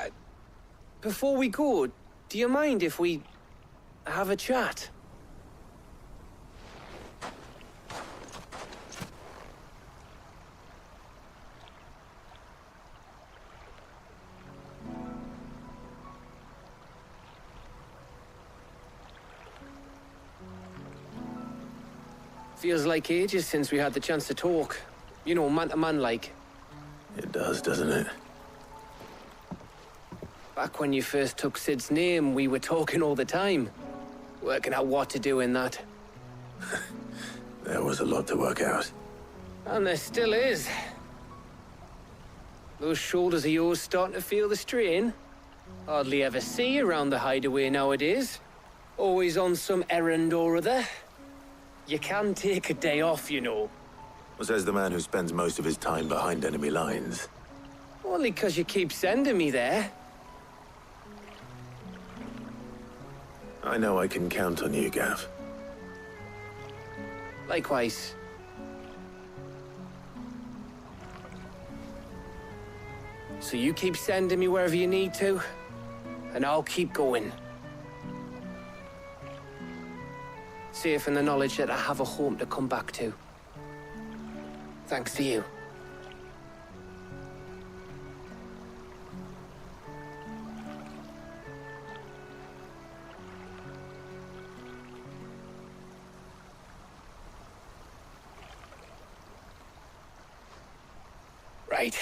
before we go, do you mind if we have a chat? Feels like ages since we had the chance to talk. You know, man to man like.
It does, doesn't it?
Back when you first took Sid's name, we were talking all the time. Working out what to do in that.
There was a lot to work out.
And there still is. Those shoulders of yours starting to feel the strain. Hardly ever see you around the hideaway nowadays. Always on some errand or other. You can take a day off, you know.
Says the man who spends most of his time behind enemy lines.
Only 'cause you keep sending me there.
I know I can count on you, Gav.
Likewise. So you keep sending me wherever you need to, and I'll keep going. Safe in the knowledge that I have a home to come back to. Thanks to you. Right.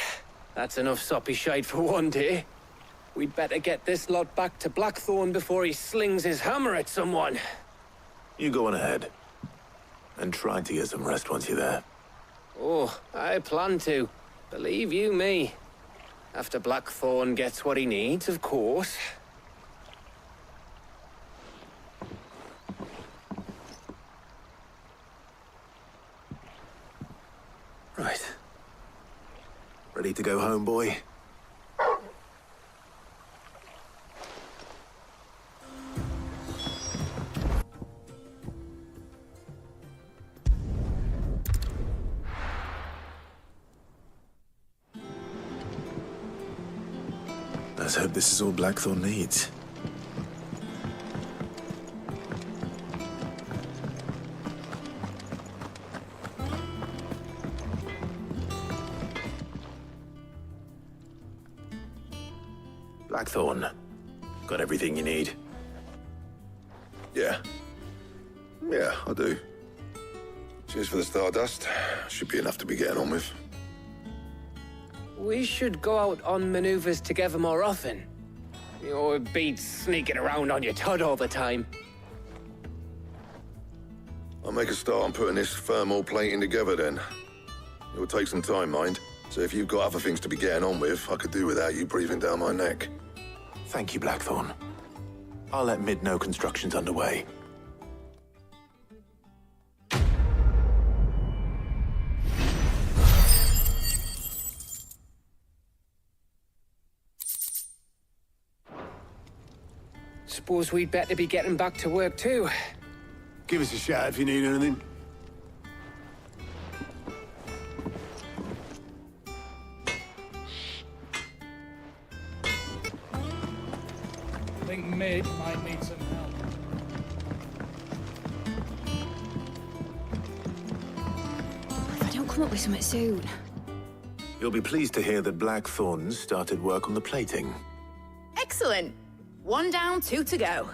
That's enough soppy shite for one day. We'd better get this lot back to Blackthorn before he slings his hammer at someone.
You go on ahead. And try to get some rest once you're there.
Oh, I plan to. Believe you me. After Blackthorn gets what he needs, of course.
Right. Ready to go home, boy? Let's hope this is all Blackthorn needs. Blackthorn, got everything you need?
Yeah. Yeah, I do. Cheers for the Stardust. Should be enough to be getting on with.
We should go out on maneuvers together more often. You know, it beats sneaking around on your tud all the time.
I'll make a start on putting this thermal plating together then. It will take some time, mind. So if you've got other things to be getting on with, I could do without you breathing down my neck.
Thank you, Blackthorn. I'll let Mid know construction's underway.
Suppose we'd better be getting back to work too.
Give us a shout if you need anything.
I think Mid might need some help.
If I don't come up with something soon.
You'll be pleased to hear that Blackthorn started work on the plating.
Excellent. 1 down, 2 to go.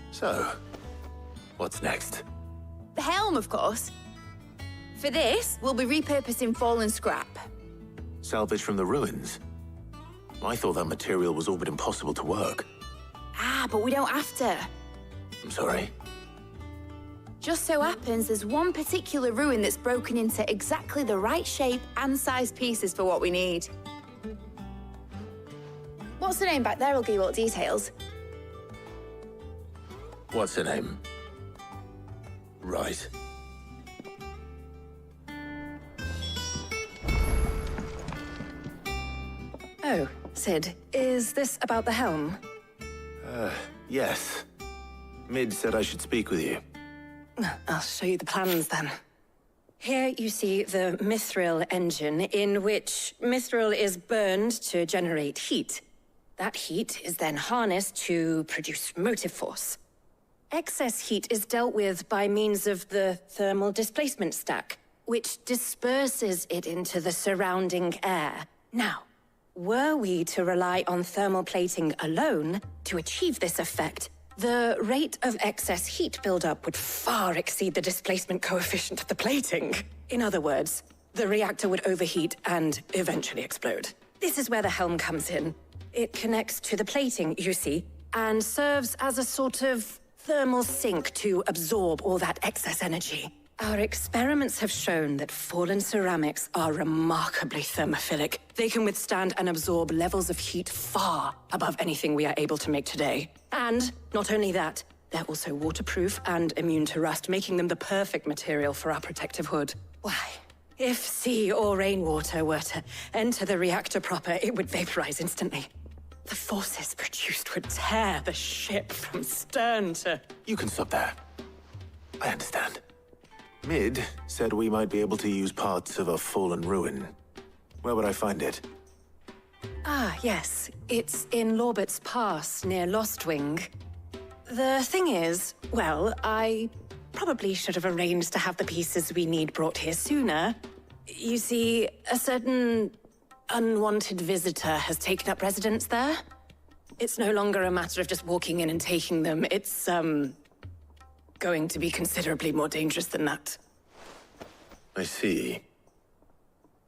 So, what's next?
The helm, of course. For this, we'll be repurposing fallen scrap.
Salvage from the ruins? I thought that material was all but impossible to work.
Ah, but we don't have to.
I'm sorry.
Just so happens there's one particular ruin that's broken into exactly the right shape and size pieces for what we need. What's the name back there? I'll give you all the details.
What's her name? Right.
Oh, Sid, is this about the helm?
Yes. Mid said I should speak with you.
I'll show you the plans then. Here you see the Mithril engine, in which Mithril is burned to generate heat. That heat is then harnessed to produce motive force. Excess heat is dealt with by means of the thermal displacement stack, which disperses it into the surrounding air. Now, were we to rely on thermal plating alone to achieve this effect, the rate of excess heat buildup would far exceed the displacement coefficient of the plating. In other words, the reactor would overheat and eventually explode. This is where the helm comes in. It connects to the plating, you see, and serves as a sort of thermal sink to absorb all that excess energy. Our experiments have shown that fallen ceramics are remarkably thermophilic. They can withstand and absorb levels of heat far above anything we are able to make today. And not only that, they're also waterproof and immune to rust, making them the perfect material for our protective hood. Why, if sea or rainwater were to enter the reactor proper, it would vaporize instantly. The forces produced would tear the ship from stern to...
You can stop there. I understand. Mid said we might be able to use parts of a fallen ruin. Where would I find it?
Ah, yes. It's in Lorbert's Pass, near Lostwing. The thing is, well, I probably should have arranged to have the pieces we need brought here sooner. You see, a certain unwanted visitor has taken up residence there. It's no longer a matter of just walking in and taking them. It's, going to be considerably more dangerous than that.
I see.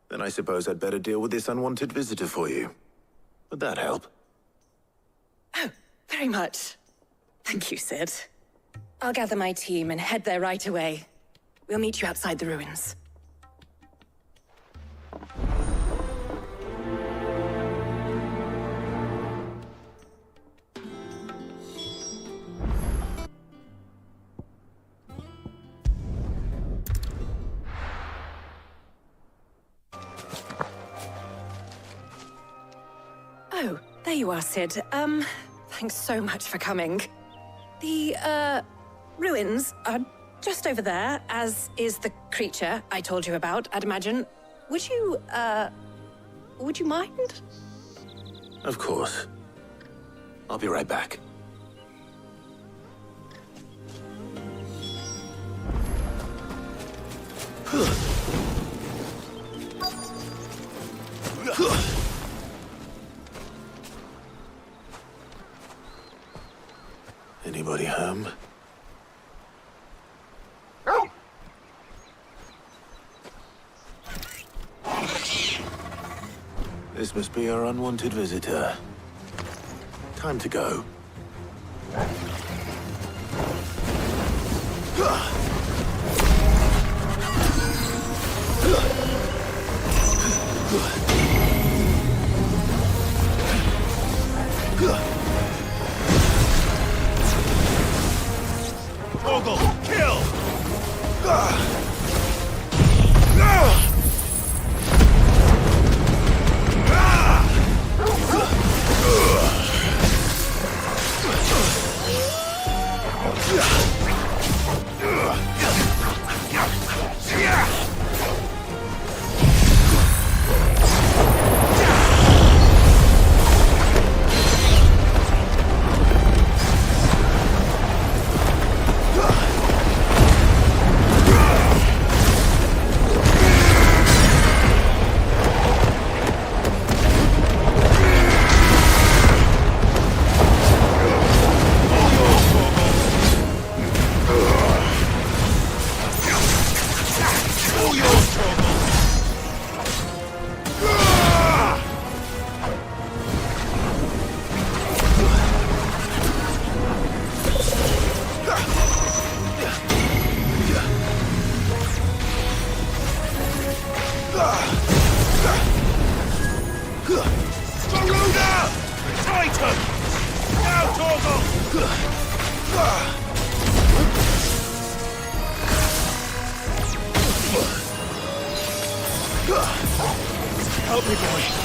Then I suppose I'd better deal with this unwanted visitor for you. Would that help?
Oh, very much. Thank you, Sid. I'll gather my team and head there right away. We'll meet you outside the ruins. Oh, there you are, Sid. Thanks so much for coming. The, ruins are just over there, as is the creature I told you about, I'd imagine. Would you mind?
Of course. I'll be right back. Anybody home? This must be our unwanted visitor. Time to go.
Vogel, kill!
Help me, boy.